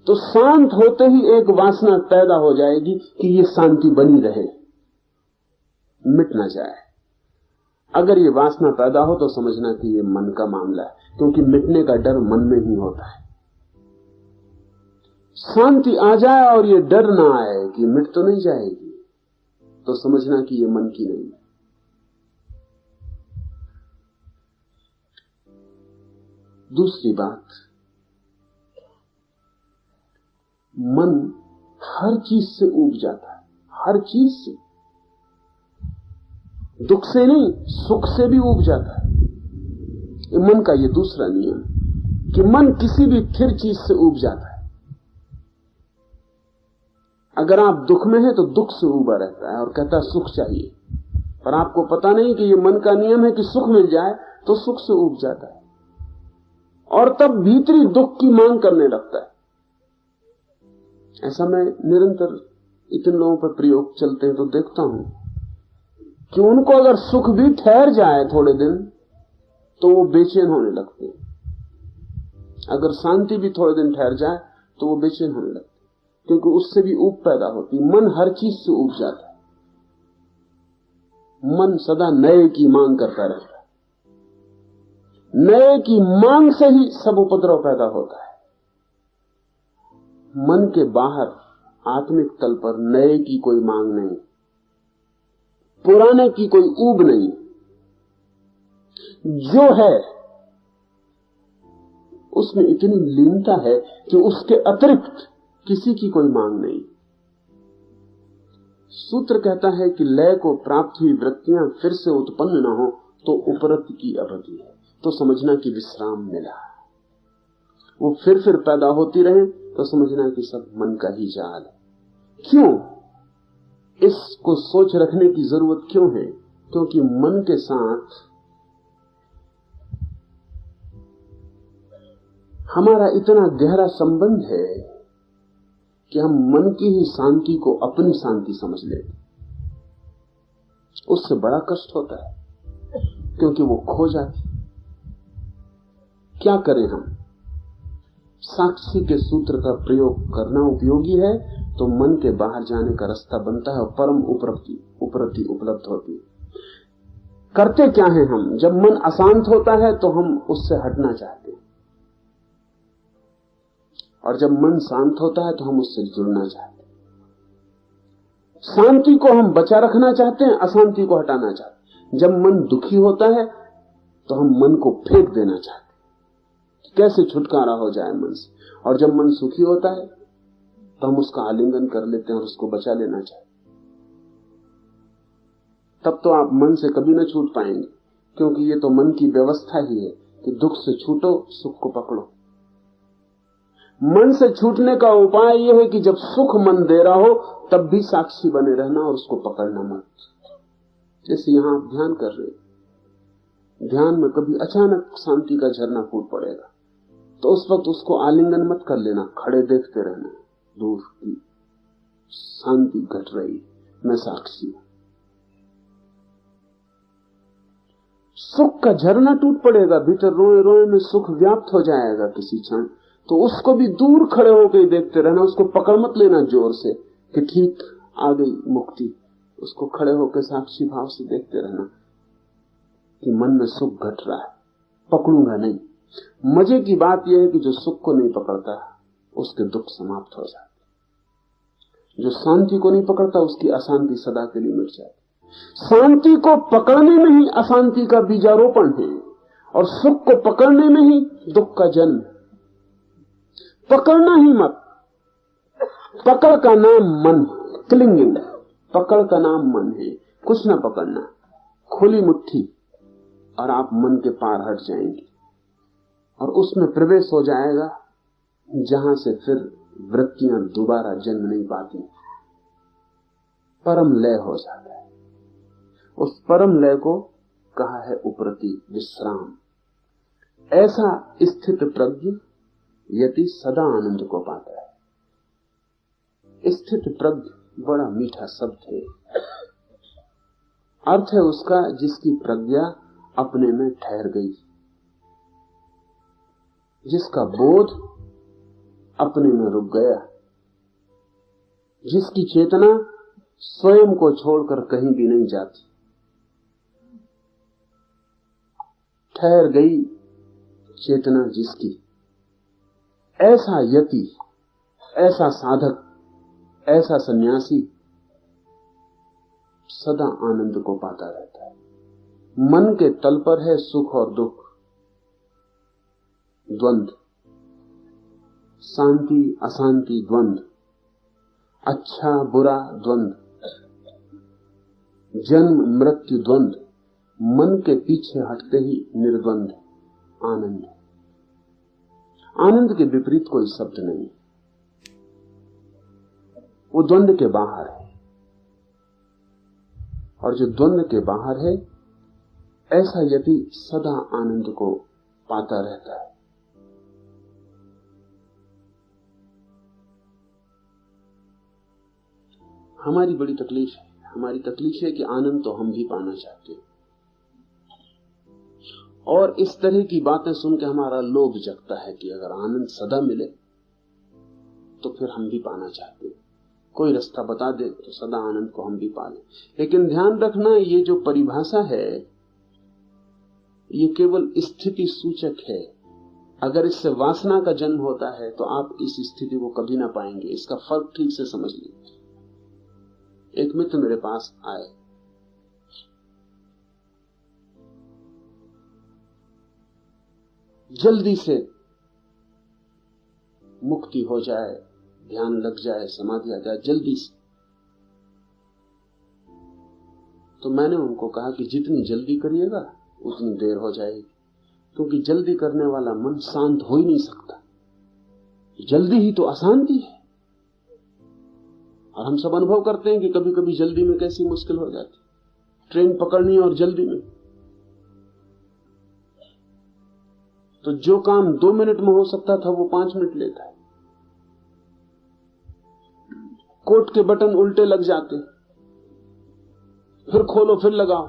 तो शांत होते ही एक वासना पैदा हो जाएगी कि ये शांति बनी रहे, मिट ना जाए। अगर ये वासना पैदा हो तो समझना कि ये मन का मामला है, क्योंकि मिटने का डर मन में ही होता है। शांति आ जाए और ये डर ना आए कि मिट तो नहीं जाएगी, तो समझना कि ये मन की नहीं है। दूसरी बात, मन हर चीज से ऊब जाता है, हर चीज से, दुख से नहीं सुख से भी ऊब जाता है। ये मन का ये दूसरा नियम कि मन किसी भी स्थिर चीज से ऊब जाता है। अगर आप दुख में हैं तो दुख से ऊबा रहता है और कहता है सुख चाहिए, पर आपको पता नहीं कि ये मन का नियम है कि सुख मिल जाए तो सुख से ऊब जाता है और तब भीतरी दुख की मांग करने लगता है। ऐसा मैं निरंतर इतने लोगों पर प्रयोग चलते हैं तो देखता हूं कि उनको अगर सुख भी ठहर जाए थोड़े दिन तो वो बेचैन होने लगते हैं, अगर शांति भी थोड़े दिन ठहर जाए तो वो बेचैन होने लगते हैं, क्योंकि उससे भी ऊब पैदा होती। मन हर चीज से ऊब जाता है, मन सदा नए की मांग करता रहता है, नए की मांग से ही सब उपद्रव पैदा होता है। मन के बाहर आत्मिक तल पर नए की कोई मांग नहीं, पुराने की कोई ऊब नहीं, जो है उसमें इतनी लीनता है कि उसके अतिरिक्त किसी की कोई मांग नहीं। सूत्र कहता है कि लय को प्राप्त हुई वृत्तियां फिर से उत्पन्न न हो तो उपरति की अवधि है, तो समझना कि विश्राम मिला। वो फिर पैदा होती रहे तो समझना कि सब मन का ही जाल है। क्यों? इसको सोच रखने की जरूरत क्यों है? क्योंकि मन के साथ हमारा इतना गहरा संबंध है कि हम मन की ही शांति को अपनी शांति समझ लेते। उससे बड़ा कष्ट होता है क्योंकि वो खो जाती। क्या करें हम? साक्षी के सूत्र का प्रयोग करना उपयोगी है तो मन के बाहर जाने का रास्ता बनता है और परम उपरति उपलब्ध होती है। करते क्या है हम? जब मन अशांत होता है तो हम उससे हटना चाहते हैं, और जब मन शांत होता है तो हम उससे जुड़ना चाहते हैं। शांति को हम बचा रखना चाहते हैं, अशांति को हटाना चाहते हैं। जब मन दुखी होता है तो हम मन को फेंक देना चाहते हैं, कैसे छुटकारा हो जाए मन से। और जब मन सुखी होता है तो हम उसका आलिंगन कर लेते हैं और उसको बचा लेना चाहते हैं। तब तो आप मन से कभी ना छूट पाएंगे, क्योंकि ये तो मन की व्यवस्था ही है कि दुख से छूटो, सुख को पकड़ो। मन से छूटने का उपाय यह है कि जब सुख मन दे रहा हो तब भी साक्षी बने रहना और उसको पकड़ना मत। जैसे यहां आप ध्यान कर रहे हैं, ध्यान में कभी अचानक शांति का झरना फूट पड़ेगा तो उस वक्त उसको आलिंगन मत कर लेना, खड़े देखते रहना, दूर की शांति घट रही, मैं साक्षी हूं। सुख का झरना टूट पड़ेगा, भीतर रोए रोए में सुख व्याप्त हो जाएगा किसी क्षण, तो उसको भी दूर खड़े होकर देखते रहना, उसको पकड़ मत लेना जोर से कि ठीक आ गई मुक्ति। उसको खड़े होकर साक्षी भाव से देखते रहना कि मन में सुख घट रहा है, पकड़ूंगा नहीं। मजे की बात यह है कि जो सुख को नहीं पकड़ता उसके दुख समाप्त हो जाते, जो शांति को नहीं पकड़ता उसकी अशांति सदा के लिए मिट जाती। शांति को पकड़ने में ही अशांति का बीजारोपण है और सुख को पकड़ने में ही दुख का जन्म। पकड़ना ही मत, पकड़ का नाम मन, क्लिंगिंग, पकड़ का नाम मन है। कुछ ना पकड़ना, खुली मुट्ठी और आप मन के पार हट जाएंगे और उसमें प्रवेश हो जाएगा जहां से फिर वृत्तियां दोबारा जन्म नहीं पाती, परम लय हो जाता है। उस परम लय को कहा है उपरति विश्राम। ऐसा स्थित प्रज्ञ यति सदा आनंद को पाता है। स्थित प्रज्ञ बड़ा मीठा शब्द है। अर्थ है उसका जिसकी प्रज्ञा अपने में ठहर गई, जिसका बोध अपने में रुक गया, जिसकी चेतना स्वयं को छोड़कर कहीं भी नहीं जाती, ठहर गई चेतना जिसकी। ऐसा यति, ऐसा साधक, ऐसा सन्यासी सदा आनंद को पाता रहता है। मन के तल पर है सुख और दुख, द्वंद्व, शांति अशांति द्वंद्व, अच्छा बुरा द्वंद्व, जन्म मृत्यु द्वंद्व। मन के पीछे हटते ही निर्द्वंद आनंद। आनंद के विपरीत कोई शब्द नहीं, वो द्वंद्व के बाहर है। और जो द्वंद्व के बाहर है, ऐसा यति सदा आनंद को पाता रहता है। हमारी बड़ी तकलीफ है, हमारी तकलीफ है कि आनंद तो हम भी पाना चाहते हैं, और इस तरह की बातें सुन के हमारा लोभ जगता है कि अगर आनंद सदा मिले तो फिर हम भी पाना चाहते हैं। कोई रास्ता बता दे तो सदा आनंद को हम भी पा लें। लेकिन ध्यान रखना, ये जो परिभाषा है ये केवल स्थिति सूचक है। अगर इससे वासना का जन्म होता है तो आप इस स्थिति को कभी ना पाएंगे। इसका फर्क ठीक से समझ लीजिए। एक मित्र मेरे पास आए, जल्दी से मुक्ति हो जाए, ध्यान लग जाए, समाधि आ जाए जल्दी से। तो मैंने उनको कहा कि जितनी जल्दी करिएगा उतनी देर हो जाएगी, क्योंकि जल्दी करने वाला मन शांत हो ही नहीं सकता। जल्दी ही तो अशांति है। और हम सब अनुभव करते हैं कि कभी कभी जल्दी में कैसी मुश्किल हो जाती। ट्रेन पकड़नी और जल्दी में, तो जो काम 2 मिनट में हो सकता था वो 5 मिनट लेता है। कोट के बटन उल्टे लग जाते, फिर खोलो फिर लगाओ।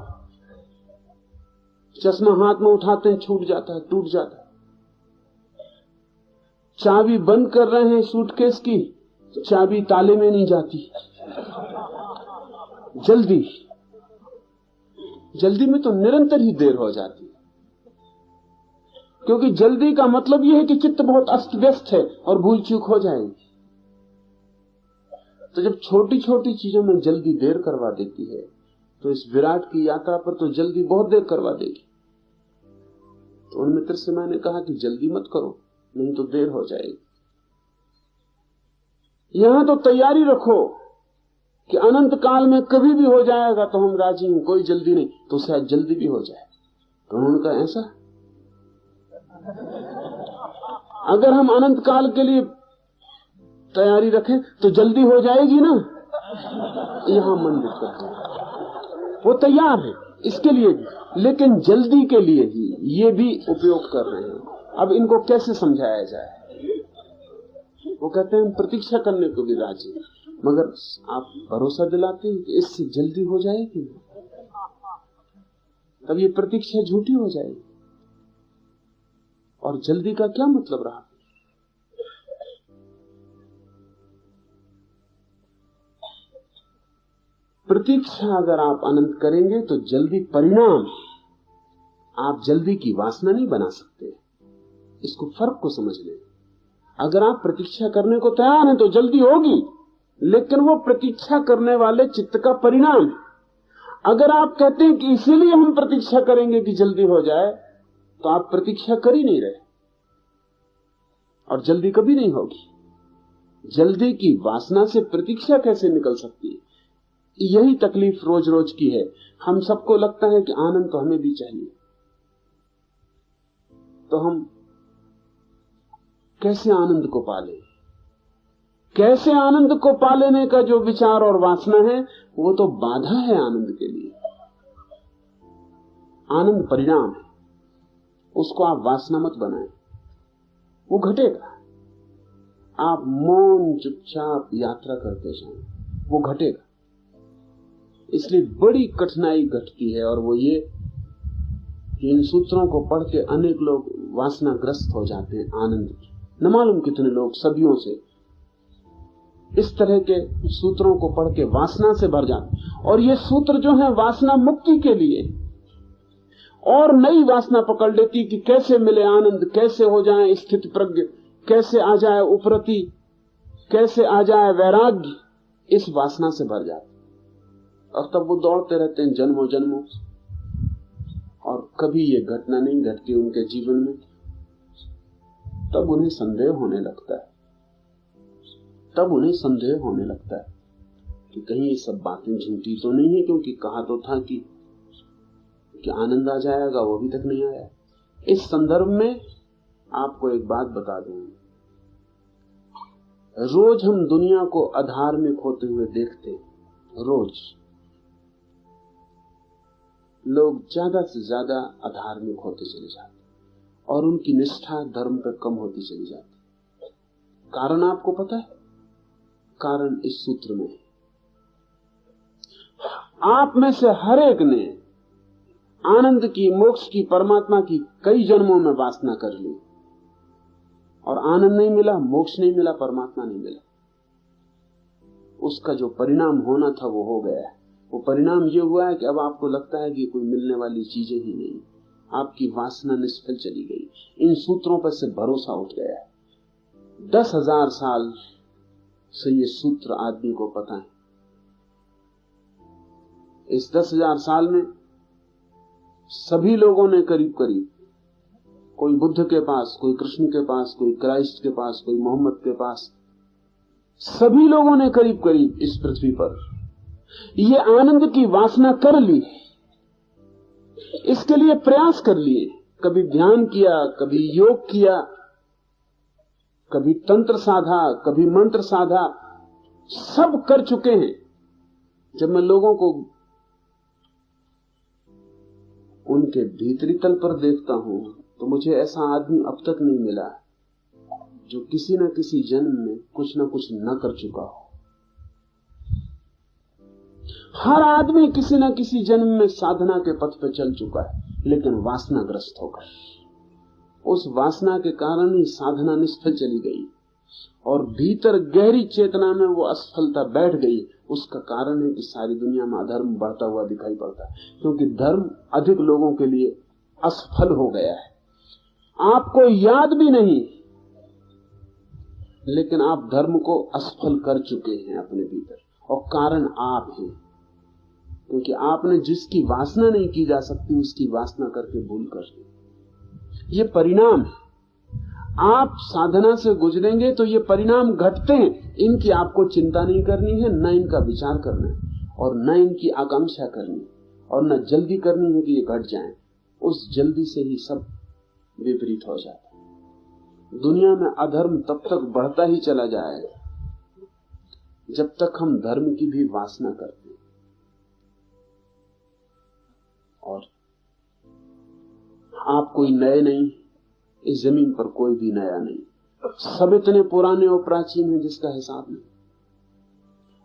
चश्मा हाथ में उठाते हैं, छूट जाता है, टूट जाता है। चाबी बंद कर रहे हैं सूटकेस की, चाबी ताले में नहीं जाती। जल्दी में तो निरंतर ही देर हो जाती है, क्योंकि जल्दी का मतलब यह है कि चित्त बहुत अस्त व्यस्त है और भूल चूक हो जाएगी। तो जब छोटी छोटी चीजों में जल्दी देर करवा देती है, तो इस विराट की यात्रा पर तो जल्दी बहुत देर करवा देगी। तो उन मित्र से मैंने कहा कि जल्दी मत करो, नहीं तो देर हो जाएगी। यहां तो तैयारी रखो कि अनंत काल में कभी भी हो जाएगा तो हम राजी हैं, कोई जल्दी नहीं, तो शायद जल्दी भी हो जाए। तो उन्होंने कहा ऐसा, अगर हम अनंत काल के लिए तैयारी रखें तो जल्दी हो जाएगी ना। यहां मन दिक्कत है, वो तैयार है इसके लिए भी, लेकिन जल्दी के लिए ही ये भी उपयोग कर रहे हैं। अब इनको कैसे समझाया जाए? वो कहते हैं हम प्रतीक्षा करने को भी राजी, मगर आप भरोसा दिलाते हैं कि इससे जल्दी हो जाएगी, तब ये प्रतीक्षा झूठी हो जाएगी। और जल्दी का क्या मतलब रहा? प्रतीक्षा अगर आप अनंत करेंगे तो जल्दी परिणाम, आप जल्दी की वासना नहीं बना सकते। इसको फर्क को समझ लें। अगर आप प्रतीक्षा करने को तैयार हैं तो जल्दी होगी, लेकिन वो प्रतीक्षा करने वाले चित्त का परिणाम। अगर आप कहते हैं कि इसीलिए हम प्रतीक्षा करेंगे कि जल्दी हो जाए, तो आप प्रतीक्षा कर ही नहीं रहे और जल्दी कभी नहीं होगी। जल्दी की वासना से प्रतीक्षा कैसे निकल सकती है? यही तकलीफ रोज रोज की है। हम सबको लगता है कि आनंद तो हमें भी चाहिए, तो हम कैसे आनंद को पाले। कैसे आनंद को पा लेने का जो विचार और वासना है वो तो बाधा है आनंद के लिए। आनंद परिणाम है, उसको आप वासना मत बनाएं, वो घटेगा। आप मौन चुपचाप यात्रा करते जाएं, वो घटेगा। इसलिए बड़ी कठिनाई घटती है, और वो ये कि इन सूत्रों को पढ़ के अनेक लोग वासनाग्रस्त हो जाते हैं आनंद की। न मालूम कितने लोग सदियों से इस तरह के सूत्रों को पढ़ के वासना से भर जाते हैं। और ये सूत्र जो है वासना मुक्ति के लिए, और नई वासना पकड़ लेती कि कैसे मिले आनंद, कैसे हो जाए स्थित प्रज्ञ, कैसे आ जाए उपरति, कैसे आ जाए वैराग्य। इस वासना से भर जाते, और तब वो दौड़ते रहते हैं जन्मों जन्मों, और कभी ये घटना नहीं घटती उनके जीवन में। तब उन्हें संदेह होने लगता है, तब उन्हें संदेह होने लगता है कि कहीं ये सब बातें झूठी तो नहीं है, क्योंकि कहा तो था कि आनंद आ जाएगा, वो अभी तक नहीं आया। इस संदर्भ में आपको एक बात बता दूं, रोज हम दुनिया को अधार्मिक होते हुए देखते हैं। रोज लोग ज्यादा से ज्यादा अधार्मिक होते चले जाते, और उनकी निष्ठा धर्म पर कम होती चली जाती। कारण आपको पता है? कारण इस सूत्र में है। आप में से हर एक ने आनंद की, मोक्ष की, परमात्मा की कई जन्मों में वासना कर ली, और आनंद नहीं मिला, मोक्ष नहीं मिला, परमात्मा नहीं मिला। उसका जो परिणाम होना था वो हो गया है। वो परिणाम ये हुआ है कि अब आपको लगता है कि कोई मिलने वाली चीजें ही नहीं, आपकी वासना निष्फल चली गई। इन सूत्रों पर से भरोसा उठ गया है। 10,000 साल से ये सूत्र आदमी को पता है। इस 10,000 साल में सभी लोगों ने करीब करीब, कोई बुद्ध के पास, कोई कृष्ण के पास, कोई क्राइस्ट के पास, कोई मोहम्मद के पास, सभी लोगों ने करीब करीब इस पृथ्वी पर ये आनंद की वासना कर ली, इसके लिए प्रयास कर लिए। कभी ध्यान किया, कभी योग किया, कभी तंत्र साधा, कभी मंत्र साधा, सब कर चुके हैं। जब मैं लोगों को उनके भीतरी तल पर देखता हूं तो मुझे ऐसा आदमी अब तक नहीं मिला जो किसी न किसी जन्म में कुछ न कुछ न कर चुका हो। हर आदमी किसी न किसी जन्म में साधना के पथ पर चल चुका है, लेकिन वासनाग्रस्त होकर। उस वासना के कारण ही साधना निष्फल चली गई, और भीतर गहरी चेतना में वो असफलता बैठ गई। उसका कारण है कि सारी दुनिया में अधर्म बढ़ता हुआ दिखाई पड़ता है, क्योंकि धर्म अधिक लोगों के लिए असफल हो गया है। आपको याद भी नहीं, लेकिन आप धर्म को असफल कर चुके हैं अपने भीतर, और कारण आप हैं, क्योंकि आपने जिसकी वासना नहीं की जा सकती उसकी वासना करके भूल कर दी। ये परिणाम है। आप साधना से गुजरेंगे तो ये परिणाम घटते हैं। इनकी आपको चिंता नहीं करनी है, न इनका विचार करना है, और न इनकी आकांक्षा करनी, और न जल्दी करनी है कि ये घट जाएं। उस जल्दी से ही सब विपरीत हो जाता है। दुनिया में अधर्म तब तक बढ़ता ही चला जाएगा जब तक हम धर्म की भी वासना करते हैं। और आप कोई नए नहीं, इस जमीन पर कोई भी नया नहीं, सब इतने पुराने और प्राचीन हैं जिसका हिसाब नहीं,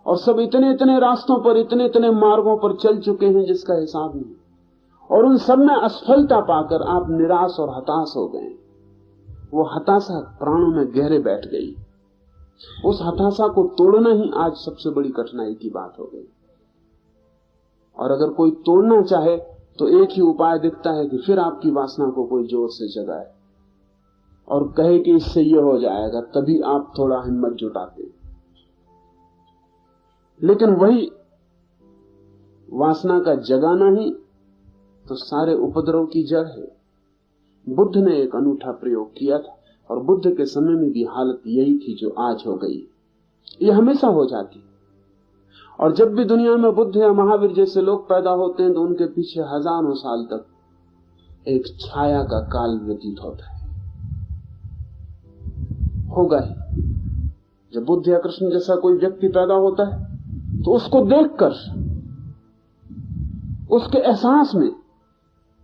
और सब इतने इतने रास्तों पर, इतने इतने मार्गों पर चल चुके हैं जिसका हिसाब नहीं, और उन सब में असफलता पाकर आप निराश और हताश हो गए। वो हताशा प्राणों में गहरे बैठ गई। उस हताशा को तोड़ना ही आज सबसे बड़ी कठिनाई की बात हो गई। और अगर कोई तोड़ना चाहे तो एक ही उपाय दिखता है कि फिर आपकी वासना को कोई जोर से जगाए और कहे कि इससे ये हो जाएगा, तभी आप थोड़ा हिम्मत जुटाते। लेकिन वही वासना का जगाना ही तो सारे उपद्रव की जड़ है। बुद्ध ने एक अनूठा प्रयोग किया था, और बुद्ध के समय में भी हालत यही थी जो आज हो गई। ये हमेशा हो जाती, और जब भी दुनिया में बुद्ध या महावीर जैसे लोग पैदा होते हैं तो उनके पीछे हजारों साल तक एक छाया का काल व्यतीत होता है। होगा ही। जब बुद्ध या कृष्ण जैसा कोई व्यक्ति पैदा होता है तो उसको देखकर, उसके एहसास में,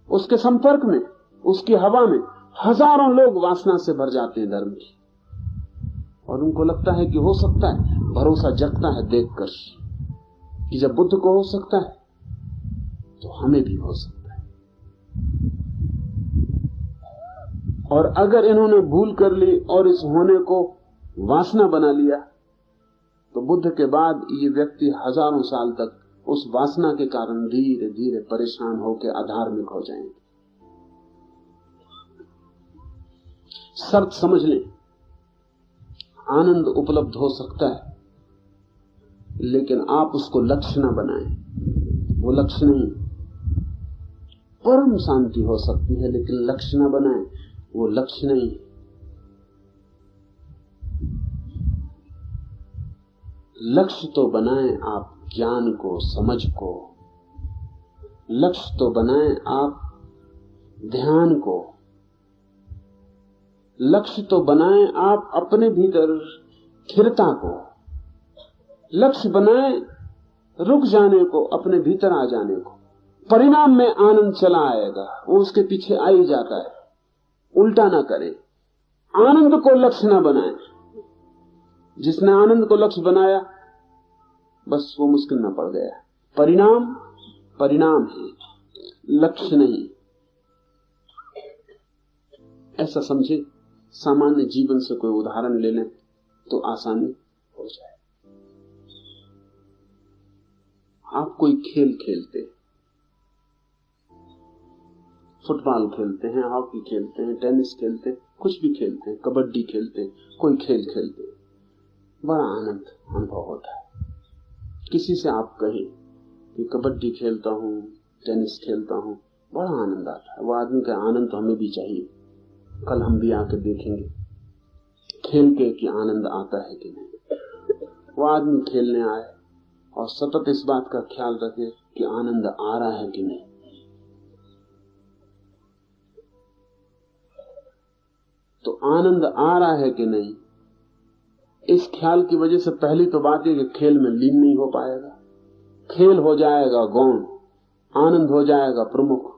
उसके संपर्क में, उसकी हवा में हजारों लोग वासना से भर जाते हैं धर्म की, और उनको लगता है कि हो सकता है, भरोसा जगता है देखकर कि जब बुद्ध को हो सकता है तो हमें भी हो सकता है। और अगर इन्होंने भूल कर ली और इस होने को वासना बना लिया तो बुद्ध के बाद ये व्यक्ति हजारों साल तक उस वासना के कारण धीरे धीरे परेशान होकर अधार्मिक हो जाएंगे। शर्त समझ लें, आनंद उपलब्ध हो सकता है लेकिन आप उसको लक्ष्य न बनाएं। वो लक्ष्य नहीं। परम शांति हो सकती है लेकिन लक्ष्य न बनाएं, वो लक्ष्य नहीं। लक्ष्य तो बनाएं आप ज्ञान को, समझ को। लक्ष्य तो बनाएं आप ध्यान को। लक्ष्य तो बनाएं आप अपने भीतर स्थिरता को। लक्ष्य बनाएं रुक जाने को, अपने भीतर आ जाने को। परिणाम में आनंद चला आएगा, वो उसके पीछे आ ही जाता है। उल्टा ना करें, आनंद को लक्ष्य ना बनाएं। जिसने आनंद को लक्ष्य बनाया बस वो मुश्किल में पड़ गया। परिणाम परिणाम है, लक्ष्य नहीं। ऐसा समझे। सामान्य जीवन से कोई उदाहरण ले लें तो आसानी हो जाए। आप कोई खेल खेलते, फुटबॉल खेलते हैं, हॉकी खेलते हैं, टेनिस खेलते हैं, कुछ भी खेलते हैं, कबड्डी खेलते हैं, कोई खेल खेलते हैं, बड़ा आनंद अनुभव होता है। किसी से आप कहें कि कबड्डी खेलता हूं, टेनिस खेलता हूं, बड़ा आनंद आता है। वो आदमी का आनंद तो हमें भी चाहिए। कल हम भी आके देखेंगे खेल के कि आनंद आता है कि नहीं। वो आदमी खेलने आए और सतत इस बात का ख्याल रखे कि आनंद आ रहा है कि नहीं। तो आनंद आ रहा है कि नहीं, इस ख्याल की वजह से पहली तो बात है कि खेल में लीन नहीं हो पाएगा। खेल हो जाएगा गौण, आनंद हो जाएगा प्रमुख।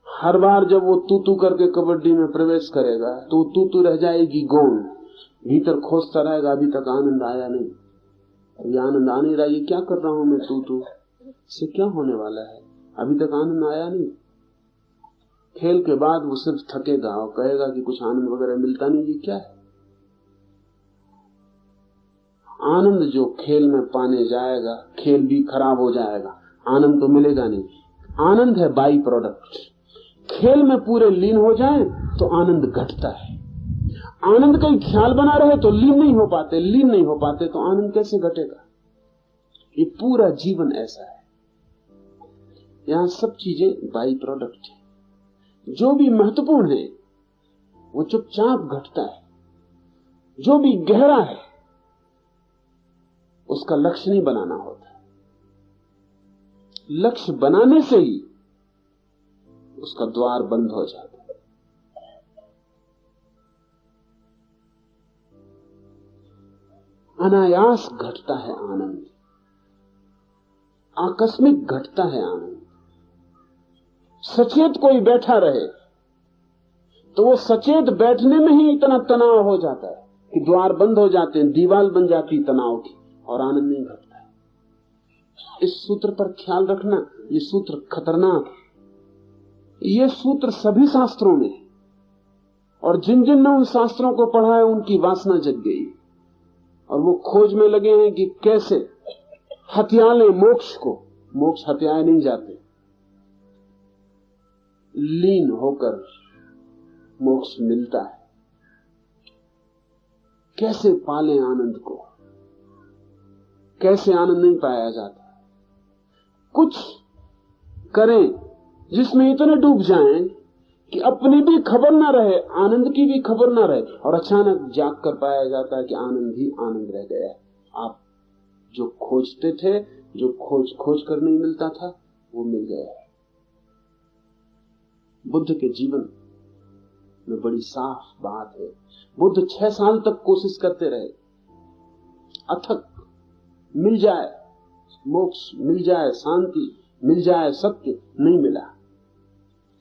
हर बार जब वो तू तू करके कबड्डी में प्रवेश करेगा तो तू तू रह जाएगी गौण। भीतर खोजता रहेगा, अभी तक आनंद आया नहीं, ये आनंद आ नहीं रहा, ये क्या कर रहा हूं मैं, तू तू से क्या होने वाला है, अभी तक आनंद आया नहीं। खेल के बाद वो सिर्फ थकेगा और कहेगा कि कुछ आनंद वगैरह मिलता नहीं, ये क्या है। आनंद जो खेल में पाने जाएगा, खेल भी खराब हो जाएगा, आनंद तो मिलेगा नहीं। आनंद है बाई प्रोडक्ट। खेल में पूरे लीन हो जाए तो आनंद घटता है। आनंद का ख्याल बना रहे तो लीन नहीं हो पाते, लीन नहीं हो पाते तो आनंद कैसे घटेगा। ये पूरा जीवन ऐसा है। यहां सब चीजें बाई प्रोडक्ट है। जो भी महत्वपूर्ण है वो चुपचाप घटता है। जो भी गहरा है उसका लक्ष्य नहीं बनाना होता। लक्ष्य बनाने से ही उसका द्वार बंद हो जाता है। अनायास घटता है आनंद, आकस्मिक घटता है आनंद। सचेत कोई बैठा रहे तो वो सचेत बैठने में ही इतना तनाव हो जाता है कि द्वार बंद हो जाते हैं, दीवार बन जाती तनाव की, और आनंद नहीं घटता है। इस सूत्र पर ख्याल रखना, ये सूत्र खतरनाक है। ये सूत्र सभी शास्त्रों में है, और जिन जिन ने उन शास्त्रों को पढ़ा है उनकी वासना जग गई और वो खोज में लगे हैं कि कैसे हथिया लें मोक्ष को। मोक्ष हथियाए नहीं जाते, लीन होकर मोक्ष मिलता है। कैसे पालें आनंद को, कैसे आनंद नहीं पाया जाता। कुछ करें जिसमें इतने डूब जाएं कि अपनी भी खबर ना रहे, आनंद की भी खबर ना रहे, और अचानक जाग कर पाया जाता है कि आनंद ही आनंद रह गया है। आप जो खोजते थे, जो खोज कर नहीं मिलता था, वो मिल गया है। बुद्ध के जीवन में बड़ी साफ बात है। बुद्ध 6 साल तक कोशिश करते रहे, अथक, मिल जाए मोक्ष, मिल जाए शांति, मिल जाए सत्य, नहीं मिला।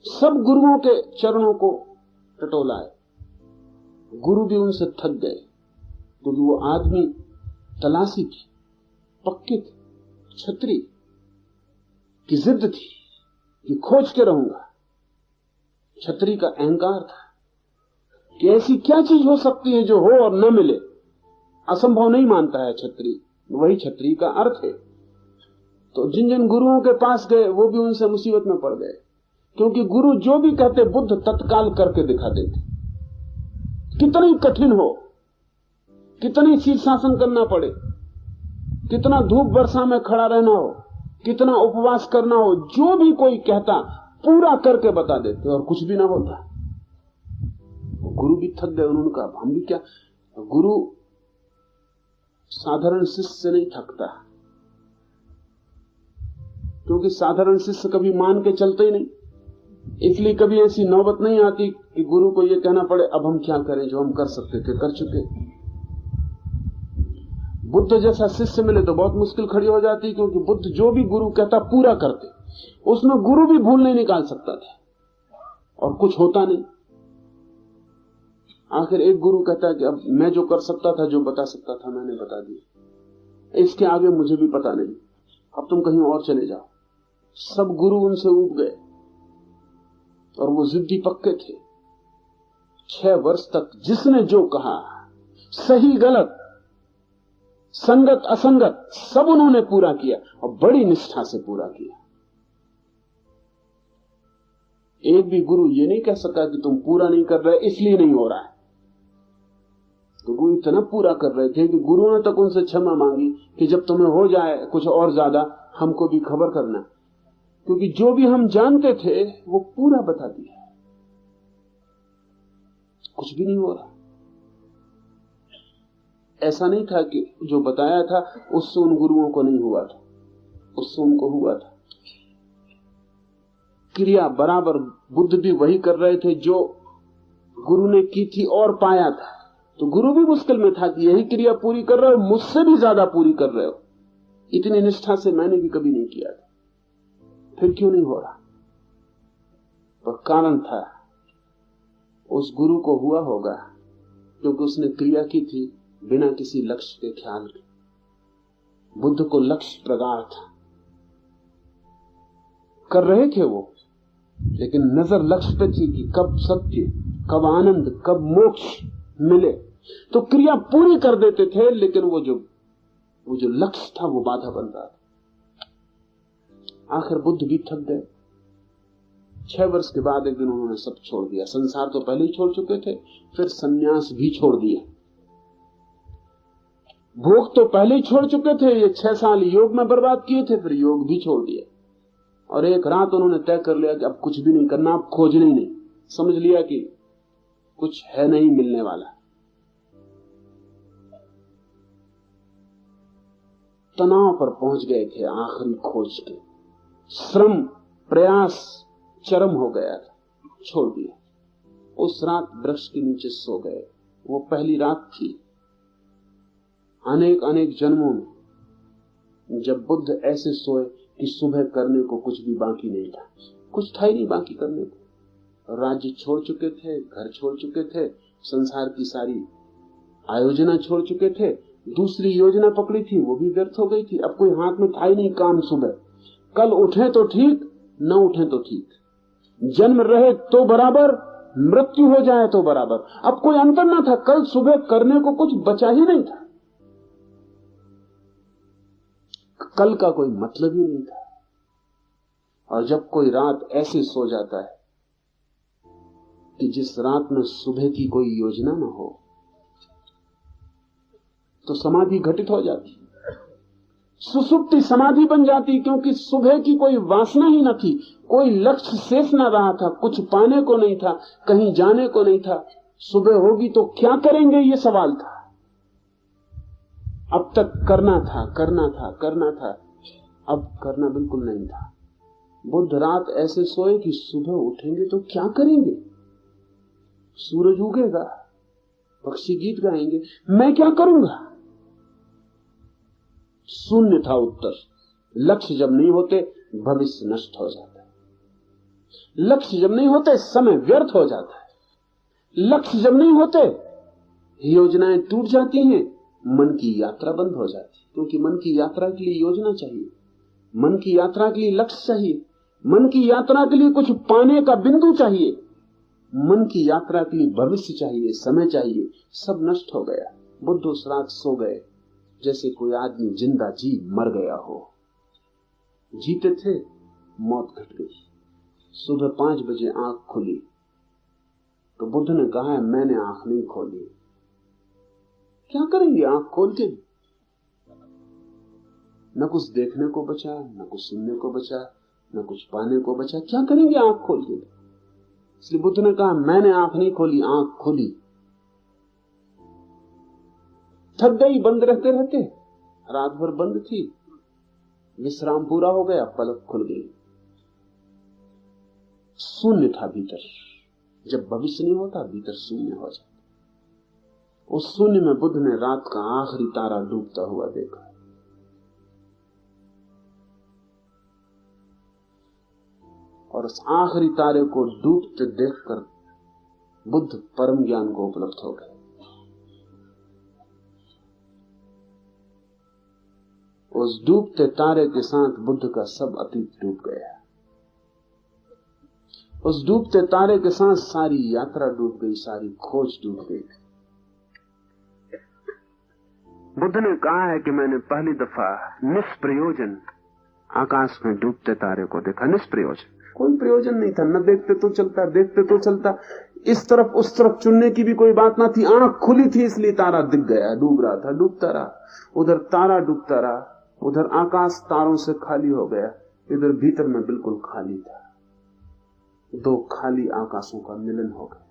सब गुरुओं के चरणों को टटोला है, गुरु भी उनसे थक गए, क्योंकि वो आदमी तलाशी थे, पक्के थे, छतरी की जिद थी कि खोज के रहूंगा। छतरी का अहंकार था कि ऐसी क्या चीज हो सकती है जो हो और न मिले, असंभव नहीं मानता है छतरी, वही छतरी का अर्थ है। तो जिन जिन गुरुओं के पास गए वो भी उनसे मुसीबत में पड़ गए, क्योंकि गुरु जो भी कहते बुद्ध तत्काल करके दिखा देते। कितनी कठिन हो, कितनी शीर्षासन करना पड़े, कितना धूप वर्षा में खड़ा रहना हो, कितना उपवास करना हो, जो भी कोई कहता पूरा करके बता देते और कुछ भी ना होता। गुरु भी थक गए, उन्होंने कहा हम भी क्या। गुरु साधारण शिष्य से नहीं थकता, क्योंकि साधारण शिष्य कभी मान के चलते ही नहीं, इसलिए कभी ऐसी नौबत नहीं आती कि गुरु को यह कहना पड़े अब हम क्या करें, जो हम कर सकते थे कर चुके। बुद्ध जैसा शिष्य मिले तो बहुत मुश्किल खड़ी हो जाती, क्योंकि बुद्ध जो भी गुरु कहता पूरा करते, उसमें गुरु भी भूल नहीं निकाल सकता था और कुछ होता नहीं। आखिर एक गुरु कहता है कि अब मैं जो कर सकता था, जो बता सकता था, मैंने बता दिया, इसके आगे मुझे भी पता नहीं, अब तुम कहीं और चले जाओ। सब गुरु उनसे ऊब गए और वो जिद्दी पक्के थे। 6 वर्ष तक जिसने जो कहा, सही गलत, संगत असंगत, सब उन्होंने पूरा किया और बड़ी निष्ठा से पूरा किया। एक भी गुरु ये नहीं कह सका कि तुम पूरा नहीं कर रहे इसलिए नहीं हो रहा है। तो गुरु इतना पूरा कर रहे थे कि गुरुओं ने तक उनसे क्षमा मांगी कि जब तुम्हें हो जाए कुछ और ज्यादा हमको भी खबर करना, क्योंकि जो भी हम जानते थे वो पूरा बता दिया, कुछ भी नहीं हो रहा। ऐसा नहीं था कि जो बताया था उससे उन गुरुओं को नहीं हुआ था, उससे उनको हुआ था। क्रिया बराबर बुद्ध भी वही कर रहे थे जो गुरु ने की थी और पाया था। तो गुरु भी मुश्किल में था कि यही क्रिया पूरी कर रहे हो, मुझसे भी ज्यादा पूरी कर रहे हो, इतनी निष्ठा से मैंने भी कभी नहीं किया था, फिर क्यों नहीं हो रहा। पर कारण था, उस गुरु को हुआ होगा क्योंकि उसने क्रिया की थी बिना किसी लक्ष्य के ख्याल के। बुद्ध को लक्ष्य प्रगाढ़ था, कर रहे थे वो, लेकिन नजर लक्ष्य पे थी कि कब सत्य, कब आनंद, कब मोक्ष मिले। तो क्रिया पूरी कर देते थे, लेकिन वो जो लक्ष्य था वो बाधा बन रहा था। आखिर बुद्ध भी थक गए। 6 वर्ष के बाद एक दिन उन्होंने सब छोड़ दिया। संसार तो पहले ही छोड़ चुके थे, फिर सन्यास भी छोड़ दिया। भोग तो पहले ही छोड़ चुके थे, ये 6 साल योग में बर्बाद किए थे, फिर योग भी छोड़ दिया। और एक रात उन्होंने तय कर लिया कि अब कुछ भी नहीं करना, अब खोजना ही नहीं। समझ लिया कि कुछ है नहीं मिलने वाला। तनाव पर पहुंच गए थे आखिरी खोज के। श्रम प्रयास चरम हो गया था, छोड़ दिया। उस रात वृक्ष के नीचे सो गए। वो पहली रात थी अनेक अनेक जन्मों में जब बुद्ध ऐसे सोए कि सुबह करने को कुछ भी बाकी नहीं था। कुछ था ही नहीं बाकी करने को। राज्य छोड़ चुके थे, घर छोड़ चुके थे, संसार की सारी आयोजना छोड़ चुके थे। दूसरी योजना पकड़ी थी, वो भी व्यर्थ हो गई थी। अब कोई हाथ में था ही नहीं काम। सुबह कल उठे तो ठीक, न उठे तो ठीक, जन्म रहे तो बराबर, मृत्यु हो जाए तो बराबर। अब कोई अंतर ना था। कल सुबह करने को कुछ बचा ही नहीं था। कल का कोई मतलब ही नहीं था। और जब कोई रात ऐसे सो जाता है कि जिस रात में सुबह की कोई योजना ना हो, तो समाधि घटित हो जाती, सुसुप्ति समाधि बन जाती, क्योंकि सुबह की कोई वासना ही न थी, कोई लक्ष्य शेष न रहा था, कुछ पाने को नहीं था, कहीं जाने को नहीं था। सुबह होगी तो क्या करेंगे, ये सवाल था। अब तक करना था, करना था, करना था, अब करना बिल्कुल नहीं था। बुद्ध रात ऐसे सोए कि सुबह उठेंगे तो क्या करेंगे। सूरज उगेगा, पक्षी गीत गाएंगे, मैं क्या करूंगा? शून्य था उत्तर। लक्ष्य जब नहीं होते भविष्य नष्ट हो जाता है, लक्ष्य जब नहीं होते समय व्यर्थ हो जाता है, लक्ष्य जब नहीं होते योजनाएं टूट जाती हैं, मन की यात्रा बंद हो जाती है। क्योंकि मन की यात्रा के लिए योजना चाहिए, मन की यात्रा के लिए लक्ष्य चाहिए, मन की यात्रा के लिए कुछ पाने का बिंदु चाहिए, मन की यात्रा के लिए भविष्य चाहिए, समय चाहिए। सब नष्ट हो गया। बुद्ध उस रात सो गए जैसे कोई आदमी जिंदा जी मर गया हो। जीते थे, मौत घट गई। सुबह 5 बजे आंख खुली तो बुद्ध ने कहा है मैंने आंख नहीं खोली। क्या करेंगे आंख खोल के? न कुछ देखने को बचा, न कुछ सुनने को बचा, न कुछ पाने को बचा। क्या करेंगे आंख खोल के? इसलिए बुद्ध ने कहा मैंने आंख नहीं खोली, आंख खोली। थक गई बंद रहते रहते, रात भर बंद थी, विश्राम पूरा हो गया, पलक खुल गई। शून्य था भीतर। जब भविष्य नहीं होता भीतर शून्य हो जाता। उस शून्य में बुद्ध ने रात का आखिरी तारा डूबता हुआ देखा। और उस आखिरी तारे को डूबते देखकर बुद्ध परम ज्ञान को उपलब्ध हो गए। उस डूबते तारे के साथ बुद्ध का सब अतीत डूब गया। उस डूबते तारे के साथ सारी यात्रा डूब गई, सारी खोज डूब गई। बुद्ध ने कहा है कि मैंने पहली दफा निष्प्रयोजन आकाश में डूबते तारे को देखा। निष्प्रयोजन, कोई प्रयोजन नहीं था, न देखते तो चलता, देखते तो चलता। इस तरफ उस तरफ चुनने की भी कोई बात ना थी। आंख खुली थी इसलिए तारा दिख गया। डूब रहा था, डूबता रहा। उधर तारा डूबता रहा, उधर आकाश तारों से खाली हो गया, इधर भीतर में बिल्कुल खाली था। दो खाली आकाशों का मिलन हो गया।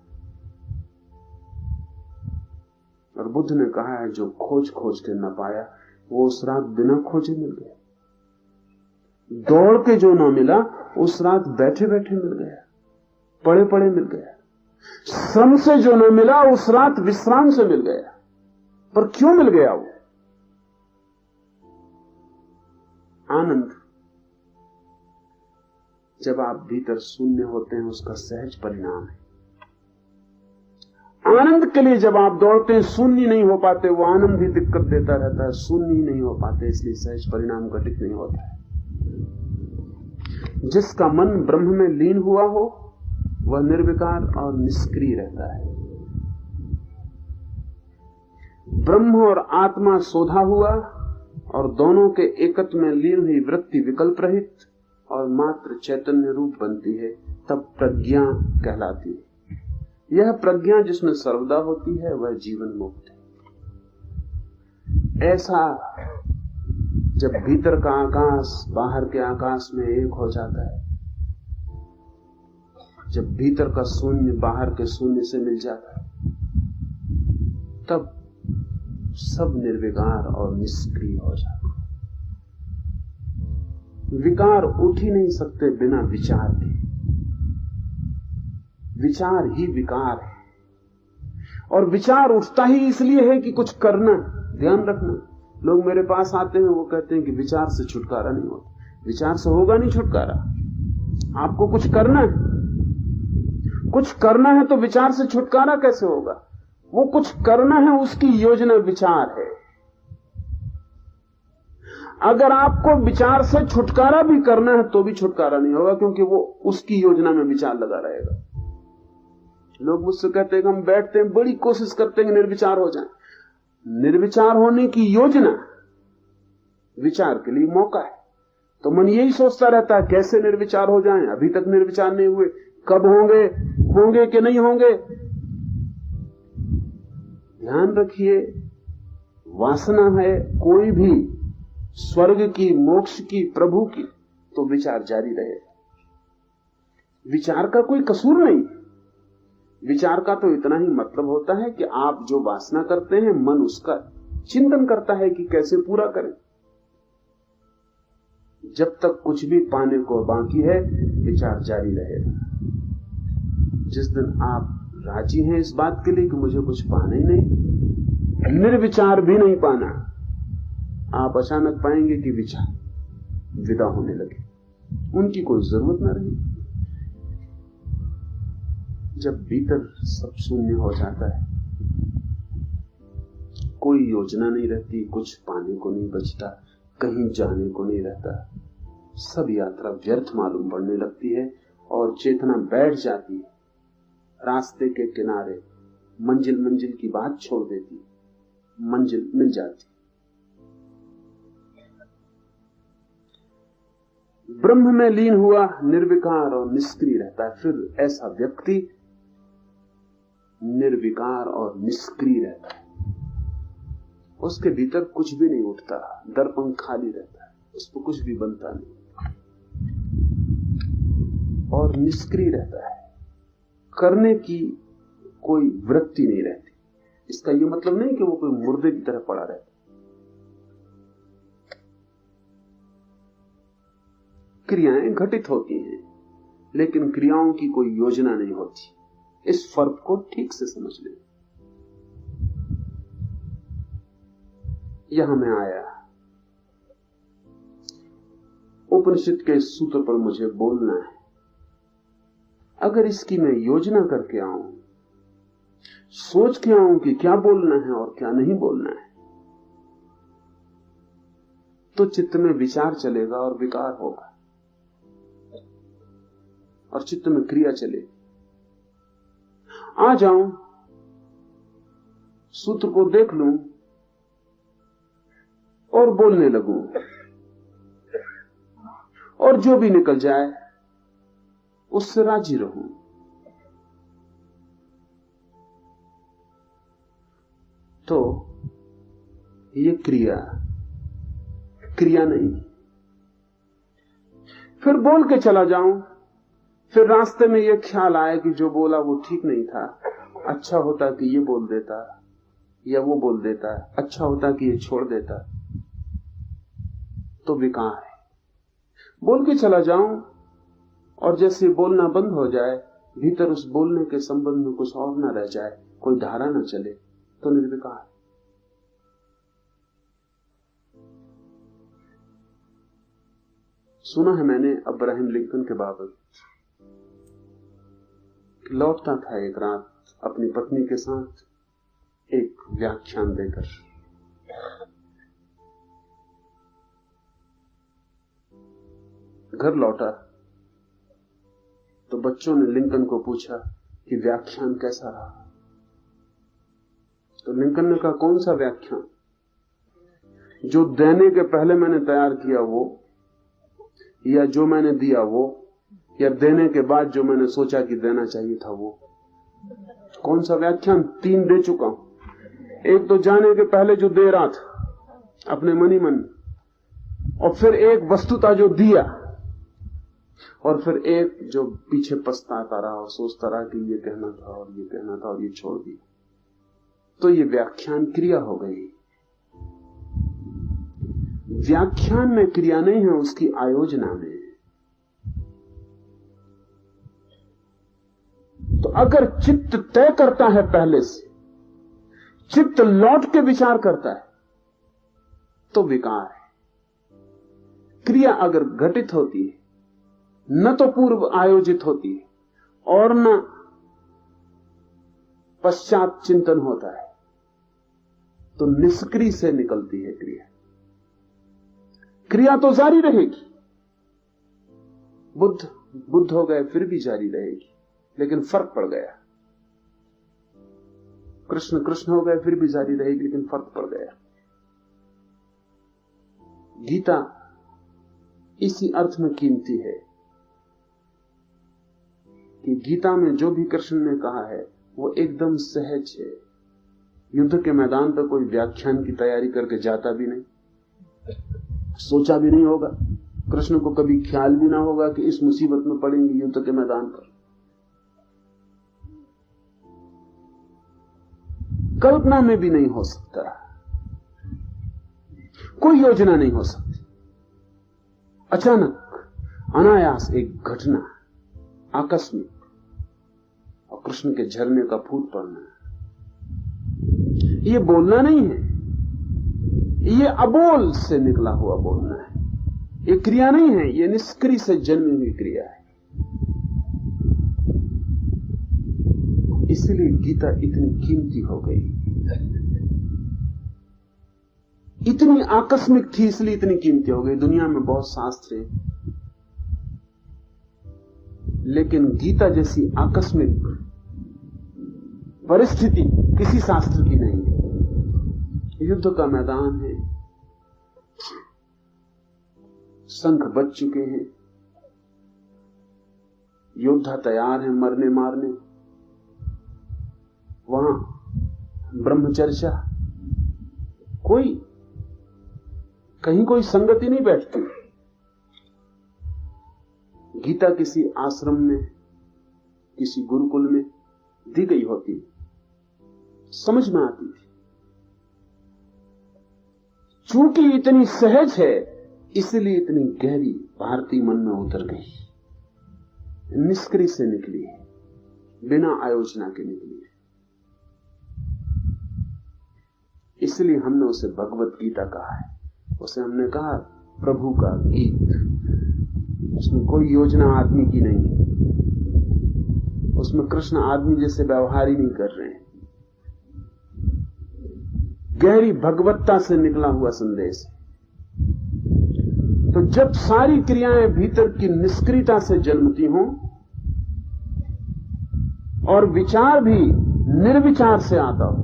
और बुद्ध ने कहा है जो खोज खोज के न पाया वो उस रात बिना खोजे मिल गया। दौड़ के जो न मिला उस रात बैठे बैठे मिल गया, पड़े पड़े मिल गया। श्रम से जो न मिला उस रात विश्राम से मिल गया। पर क्यों मिल गया वो? आनंद जब आप भीतर शून्य होते हैं उसका सहज परिणाम है। आनंद के लिए जब आप दौड़ते हैं शून्य नहीं हो पाते, वो आनंद ही दिक्कत देता रहता है। शून्य ही नहीं हो पाते, इसलिए सहज परिणाम घटित नहीं होता है। जिसका मन ब्रह्म में लीन हुआ हो वह निर्विकार और निष्क्रिय रहता है। ब्रह्म और आत्मा सोधा हुआ और दोनों के एकत्व में लीन हुई वृत्ति विकल्प रहित और मात्र चैतन्य रूप बनती है, तब प्रज्ञा कहलाती है। यह प्रज्ञा जिसमें सर्वदा होती है वह जीवन मुक्त है। ऐसा जब भीतर का आकाश बाहर के आकाश में एक हो जाता है, जब भीतर का शून्य बाहर के शून्य से मिल जाता है, तब सब निर्विकार और निष्क्रिय हो जाता है। विकार उठ ही नहीं सकते बिना विचार के। विचार ही विकार है, और विचार उठता ही इसलिए है कि कुछ करना। ध्यान रखना, लोग मेरे पास आते हैं, वो कहते हैं कि विचार से छुटकारा नहीं होता। विचार से होगा नहीं छुटकारा, आपको कुछ करना है। कुछ करना है तो विचार से छुटकारा कैसे होगा? वो कुछ करना है, उसकी योजना विचार है। अगर आपको विचार से छुटकारा भी करना है तो भी छुटकारा नहीं होगा, क्योंकि वो उसकी योजना में विचार लगा रहेगा। लोग मुझसे कहते हैं कि हम बैठते हैं, बड़ी कोशिश करते हैं कि निर्विचार हो जाए। निर्विचार होने की योजना विचार के लिए मौका है। तो मन यही सोचता रहता है कैसे निर्विचार हो जाएं। अभी तक निर्विचार नहीं हुए, कब होंगे, होंगे कि नहीं होंगे। ध्यान रखिए, वासना है कोई भी, स्वर्ग की, मोक्ष की, प्रभु की, तो विचार जारी रहेगा। विचार का कोई कसूर नहीं। विचार का तो इतना ही मतलब होता है कि आप जो वासना करते हैं, मन उसका चिंतन करता है कि कैसे पूरा करें। जब तक कुछ भी पाने को बाकी है, विचार जारी रहेगा। जिस दिन आप राजी हैं इस बात के लिए कि मुझे कुछ पाना ही नहीं, निर्विचार भी नहीं पाना, आप अचानक पाएंगे कि विचार विदा होने लगे, उनकी कोई जरूरत न रही। जब भीतर सब शून्य हो जाता है, कोई योजना नहीं रहती, कुछ पाने को नहीं बचता, कहीं जाने को नहीं रहता, सब यात्रा व्यर्थ मालूम पड़ने लगती है और चेतना बैठ जाती है रास्ते के किनारे, मंजिल की बात छोड़ देती, मंजिल मिल जाती। ब्रह्म में लीन हुआ निर्विकार और निष्क्रिय रहता है। फिर ऐसा व्यक्ति निर्विकार और निष्क्रिय रहता है, उसके भीतर कुछ भी नहीं उठता, दर्पण खाली रहता है, उस पर कुछ भी बनता नहीं और निष्क्रिय रहता है, करने की कोई वृत्ति नहीं रहती। इसका यह मतलब नहीं कि वो कोई मुर्दे की तरह पड़ा रहता, क्रियाएं घटित होती हैं लेकिन क्रियाओं की कोई योजना नहीं होती। इस फर्क को ठीक से समझ लें। यहां मैं आया, उपनिषद के सूत्र पर मुझे बोलना है। अगर इसकी मैं योजना करके आऊं, सोच के आऊं कि क्या बोलना है और क्या नहीं बोलना है, तो चित्त में विचार चलेगा और विकार होगा और चित्त में क्रिया चलेगी। आ जाऊं, सूत्र को देख लूं और बोलने लगूं, और जो भी निकल जाए उससे राजी रहूं। तो ये क्रिया नहीं। फिर बोल के चला जाऊं, फिर रास्ते में यह ख्याल आए कि जो बोला वो ठीक नहीं था, अच्छा होता कि ये बोल देता या वो बोल देता, अच्छा होता कि ये छोड़ देता, तो विकार है। बोल के चला जाऊं और जैसे बोलना बंद हो जाए, भीतर उस बोलने के संबंध में कुछ और ना रह जाए, कोई धारा ना चले, तो निर्विकार। सुना है मैंने अब्राहम लिंकन के बाबत, लौटता था एक रात अपनी पत्नी के साथ एक व्याख्यान देकर। घर लौटा तो बच्चों ने लिंकन को पूछा कि व्याख्यान कैसा रहा। तो लिंकन ने कहा, कौन सा व्याख्यान? जो देने के पहले मैंने तैयार किया वो, या जो मैंने दिया वो, या देने के बाद जो मैंने सोचा कि देना चाहिए था वो? कौन सा व्याख्यान? 3 दे चुका हूं। एक तो जाने के पहले जो दे रहा था अपने मन ही मन, और फिर एक वस्तुता जो दिया, और फिर एक जो पीछे पछताता रहा और सोचता रहा कि ये कहना था और ये कहना था और ये छोड़ दिया। तो ये व्याख्यान क्रिया हो गई। व्याख्यान में क्रिया नहीं है, उसकी आयोजना में। तो अगर चित्त तय करता है पहले से, चित्त लौट के विचार करता है, तो विकार है। क्रिया अगर घटित होती है, न तो पूर्व आयोजित होती है और न पश्चात चिंतन होता है, तो निष्क्रिय से निकलती है क्रिया। क्रिया तो जारी रहेगी। बुद्ध हो गए फिर भी जारी रहेगी, लेकिन फर्क पड़ गया। कृष्ण हो गए फिर भी जारी रहेगी, लेकिन फर्क पड़ गया। गीता इसी अर्थ में कीमती है कि गीता में जो भी कृष्ण ने कहा है वो एकदम सहज है। युद्ध के मैदान पर कोई व्याख्यान की तैयारी करके जाता भी नहीं, सोचा भी नहीं होगा। कृष्ण को कभी ख्याल भी ना होगा कि इस मुसीबत में पड़ेंगे युद्ध के मैदान पर। कल्पना में भी नहीं हो सकता, कोई योजना नहीं हो सकती। अचानक अनायास एक घटना, आकस्मिक, और कृष्ण के झरने का फूट पड़ना। ये बोलना नहीं है, ये अबोल से निकला हुआ बोलना है। ये क्रिया नहीं है, ये निष्क्रिय से जन्मी हुई क्रिया है। इसलिए गीता इतनी कीमती हो गई, इतनी आकस्मिक थी, इसलिए इतनी कीमती हो गई। दुनिया में बहुत शास्त्र है, लेकिन गीता जैसी आकस्मिक परिस्थिति किसी शास्त्र की नहीं है। युद्ध का मैदान है, शंख बज चुके हैं, योद्धा तैयार है मरने मारने, वहां ब्रह्मचर्चा, कहीं कोई संगति नहीं बैठती। गीता किसी आश्रम में, किसी गुरुकुल में दी गई होती, समझ में आती थी। चूंकि इतनी सहज है, इसलिए इतनी गहरी भारतीय मन में उतर गई। निष्क्रिय से निकली है, बिना आयोजना के निकली है। इसलिए हमने उसे भगवत गीता कहा है। उसे हमने कहा प्रभु का गीत। उसमें कोई योजना आदमी की नहीं है, उसमें कृष्ण आदमी जैसे व्यवहार ही नहीं कर रहे हैं। गहरी भगवत्ता से निकला हुआ संदेश है। तो जब सारी क्रियाएं भीतर की निष्क्रियता से जन्मती हों और विचार भी निर्विचार से आता हो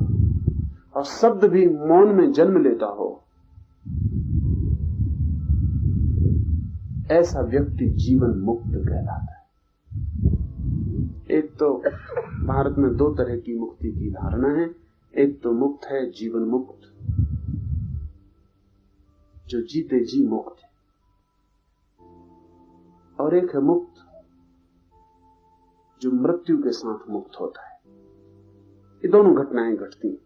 और शब्द भी मौन में जन्म लेता हो, ऐसा व्यक्ति जीवन मुक्त कहलाता है। एक तो भारत में दो तरह की मुक्ति की धारणा है। एक तो मुक्त है जीवन मुक्त, जो जीते जी मुक्त है, और एक है मुक्त जो मृत्यु के साथ मुक्त होता है। ये दोनों घटनाएं घटती हैं।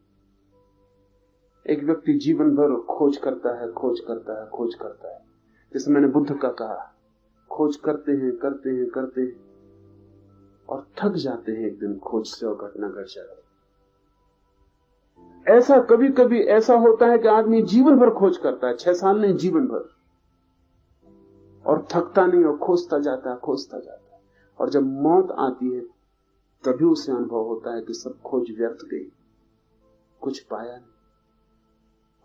एक व्यक्ति जीवन भर खोज करता है, खोज करता है, खोज करता है। जैसे मैंने बुद्ध का कहा, खोज करते हैं, करते हैं, करते हैं और थक जाते हैं एक दिन खोज से, और घटना घट जाती है। ऐसा कभी कभी ऐसा होता है कि आदमी जीवन भर खोज करता है, 6 साल नहीं, जीवन भर, और थकता नहीं, और खोजता जाता है, खोजता जाता है। और जब मौत आती है तभी उसे अनुभव होता है कि सब खोज व्यर्थ गई, कुछ पाया नहीं।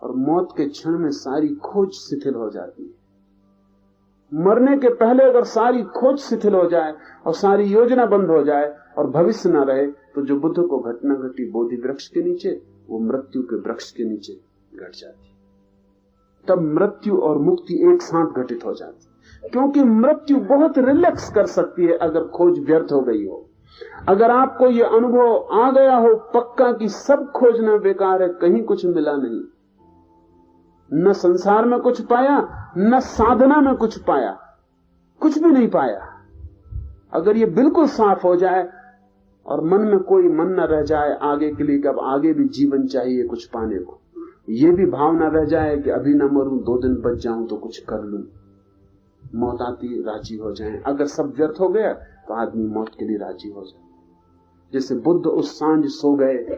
और मौत के क्षण में सारी खोज शिथिल हो जाती है। मरने के पहले अगर सारी खोज शिथिल हो जाए और सारी योजना बंद हो जाए और भविष्य ना रहे, तो जो बुद्ध को घटना घटी बोधि वृक्ष के नीचे, वो मृत्यु के वृक्ष के नीचे घट जाती। तब मृत्यु और मुक्ति एक साथ घटित हो जाती, क्योंकि मृत्यु बहुत रिलैक्स कर सकती है अगर खोज व्यर्थ हो गई हो। अगर आपको यह अनुभव आ गया हो पक्का कि सब खोजना बेकार है, कहीं कुछ मिला नहीं, न संसार में कुछ पाया, न साधना में कुछ पाया, कुछ भी नहीं पाया, अगर ये बिल्कुल साफ हो जाए और मन में कोई मन न रह जाए आगे के लिए कि अब आगे भी जीवन चाहिए कुछ पाने को, ये भी भावना रह जाए कि अभी न मरूं, 2 दिन बच जाऊं तो कुछ कर लूं, मौत आती राजी हो जाए। अगर सब व्यर्थ हो गया तो आदमी मौत के लिए राजी हो जाए। जैसे बुद्ध उस सांझ सो गए,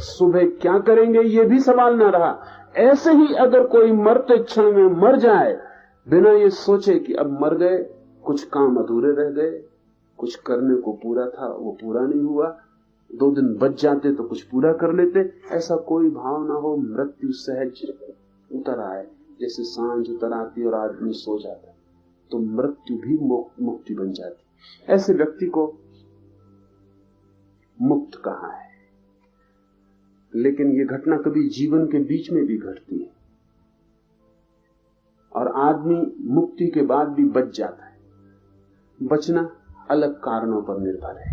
सुबह क्या करेंगे ये भी सवाल ना रहा। ऐसे ही अगर कोई मरते क्षण में मर जाए बिना ये सोचे कि अब मर गए, कुछ काम अधूरे रह गए, कुछ करने को पूरा था वो पूरा नहीं हुआ, 2 दिन बच जाते तो कुछ पूरा कर लेते, ऐसा कोई भाव ना हो, मृत्यु सहज उतर आए जैसे सांझ उतर आती और आदमी सो जाता, तो मृत्यु भी मुक्ति बन जाती। ऐसे व्यक्ति को मुक्त कहा है। लेकिन ये घटना कभी जीवन के बीच में भी घटती है और आदमी मुक्ति के बाद भी बच जाता है। बचना अलग कारणों पर निर्भर है।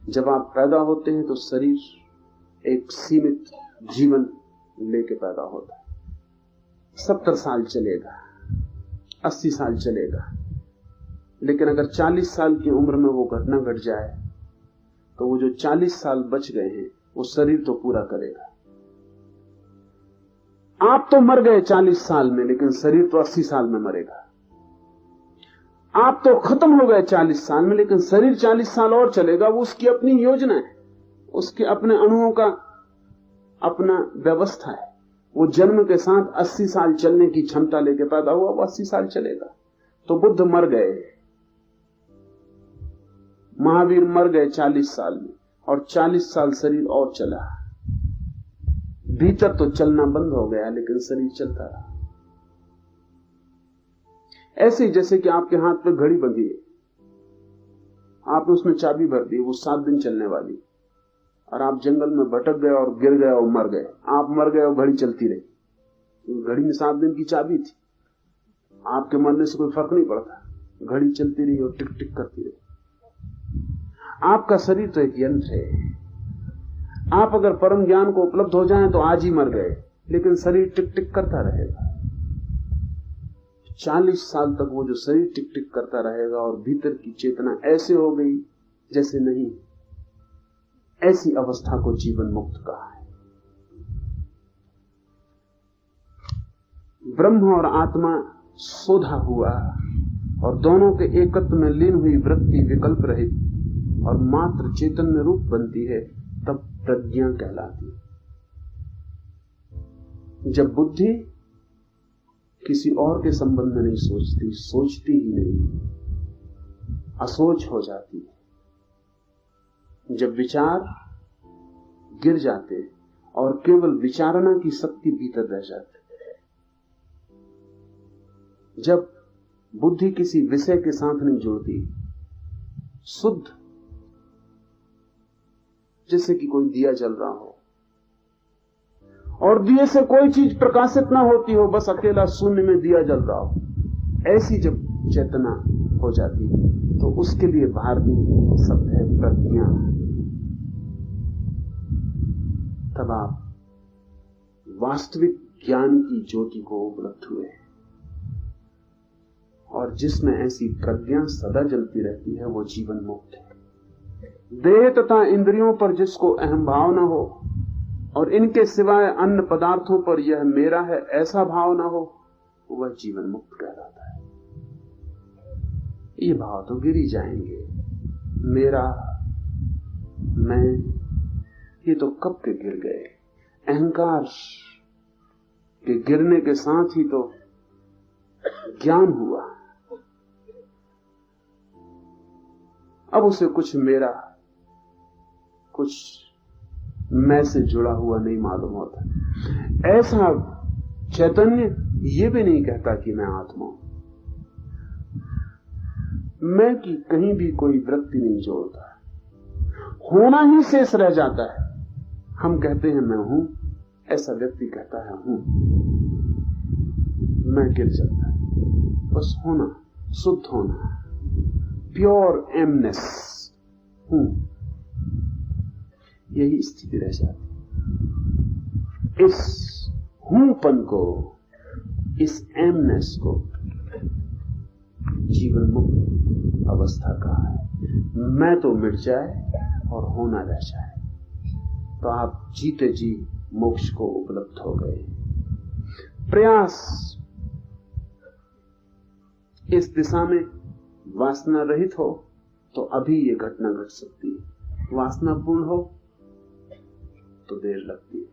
जब आप पैदा होते हैं तो शरीर एक सीमित जीवन लेके पैदा होता है, 70 साल चलेगा, 80 साल चलेगा, लेकिन अगर 40 साल की उम्र में वो घटना घट जाए तो वो जो 40 साल बच गए हैं वो शरीर तो पूरा करेगा। आप तो मर गए 40 साल में, लेकिन शरीर तो 80 साल में मरेगा। आप तो खत्म हो गए 40 साल में, लेकिन शरीर 40 साल और चलेगा, वो उसकी अपनी योजना है। उसके अपने अणुओं का अपना व्यवस्था है। वो जन्म के साथ 80 साल चलने की क्षमता लेके पैदा हुआ, वो 80 साल चलेगा। तो बुद्ध मर गए, महावीर मर गए 40 साल में, और 40 साल शरीर और चला। भीतर तो चलना बंद हो गया, लेकिन शरीर चलता रहा। ऐसे जैसे कि आपके हाथ पे घड़ी बंधी है, आपने उसमें चाबी भर दी, वो 7 दिन चलने वाली, और आप जंगल में भटक गए और गिर गए और मर गए। आप मर गए और घड़ी चलती रही, तो घड़ी में 7 दिन की चाबी थी। आपके मरने से कोई फर्क नहीं पड़ता, घड़ी चलती रही और टिक टिक करती रही। आपका शरीर तो एक यंत्र है। आप अगर परम ज्ञान को उपलब्ध हो जाएं तो आज ही मर गए, लेकिन शरीर टिक टिक करता रहेगा। 40 साल तक वो जो शरीर टिक टिक करता रहेगा, और भीतर की चेतना ऐसे हो गई जैसे नहीं। ऐसी अवस्था को जीवन मुक्त कहा है। ब्रह्म और आत्मा सोधा हुआ, और दोनों के एकत्व में लीन हुई वृत्ति विकल्प रहित और मात्र चैतन्य रूप बनती है, तब प्रज्ञा कहलाती है। जब बुद्धि किसी और के संबंध में नहीं सोचती, सोचती ही नहीं, असोच हो जाती है। जब विचार गिर जाते और केवल विचारना की शक्ति भीतर रह जाती, जब बुद्धि किसी विषय के साथ नहीं जुड़ती, शुद्ध, जैसे कि कोई दिया जल रहा हो और दिए से कोई चीज प्रकाशित ना होती हो, बस अकेला शून्य में दिया जल रहा हो, ऐसी जब चेतना हो जाती तो उसके लिए भारतीय शब्द है प्रज्ञा। तब आप वास्तविक ज्ञान की ज्योति को उपलब्ध हुए। और जिसमें ऐसी प्रज्ञा सदा जलती रहती है, वो जीवन मुक्त है। देह तथा इंद्रियों पर जिसको अहम भाव न हो, और इनके सिवाय अन्य पदार्थों पर यह मेरा है ऐसा भाव न हो, वह जीवन मुक्त कहलाता है। ये भाव तो गिर ही जाएंगे, मेरा, मैं, ये तो कब के गिर गए। अहंकार के गिरने के साथ ही तो ज्ञान हुआ। अब उसे कुछ मेरा, कुछ मैं से जुड़ा हुआ नहीं मालूम होता। ऐसा चैतन्य ये भी नहीं कहता कि मैं आत्मा हूं। मैं की कहीं भी कोई वृत्ति नहीं जोड़ता, होना ही शेष रह जाता है। हम कहते हैं मैं हूं, ऐसा व्यक्ति कहता है हूं, मैं गिर जाता है। बस होना, शुद्ध होना, प्योर एमनेस हूं, यही स्थिति रह जाती। इस हूंपन को, इस एमनेस को जीवन मुक्त अवस्था कहा है। मैं तो मिट जाए और होना रह जाए, तो आप जीते जी मोक्ष को उपलब्ध हो गए। प्रयास इस दिशा में वासना रहित हो तो अभी ये घटना घट सकती है। वासना पूर्ण हो तो देर लगती है।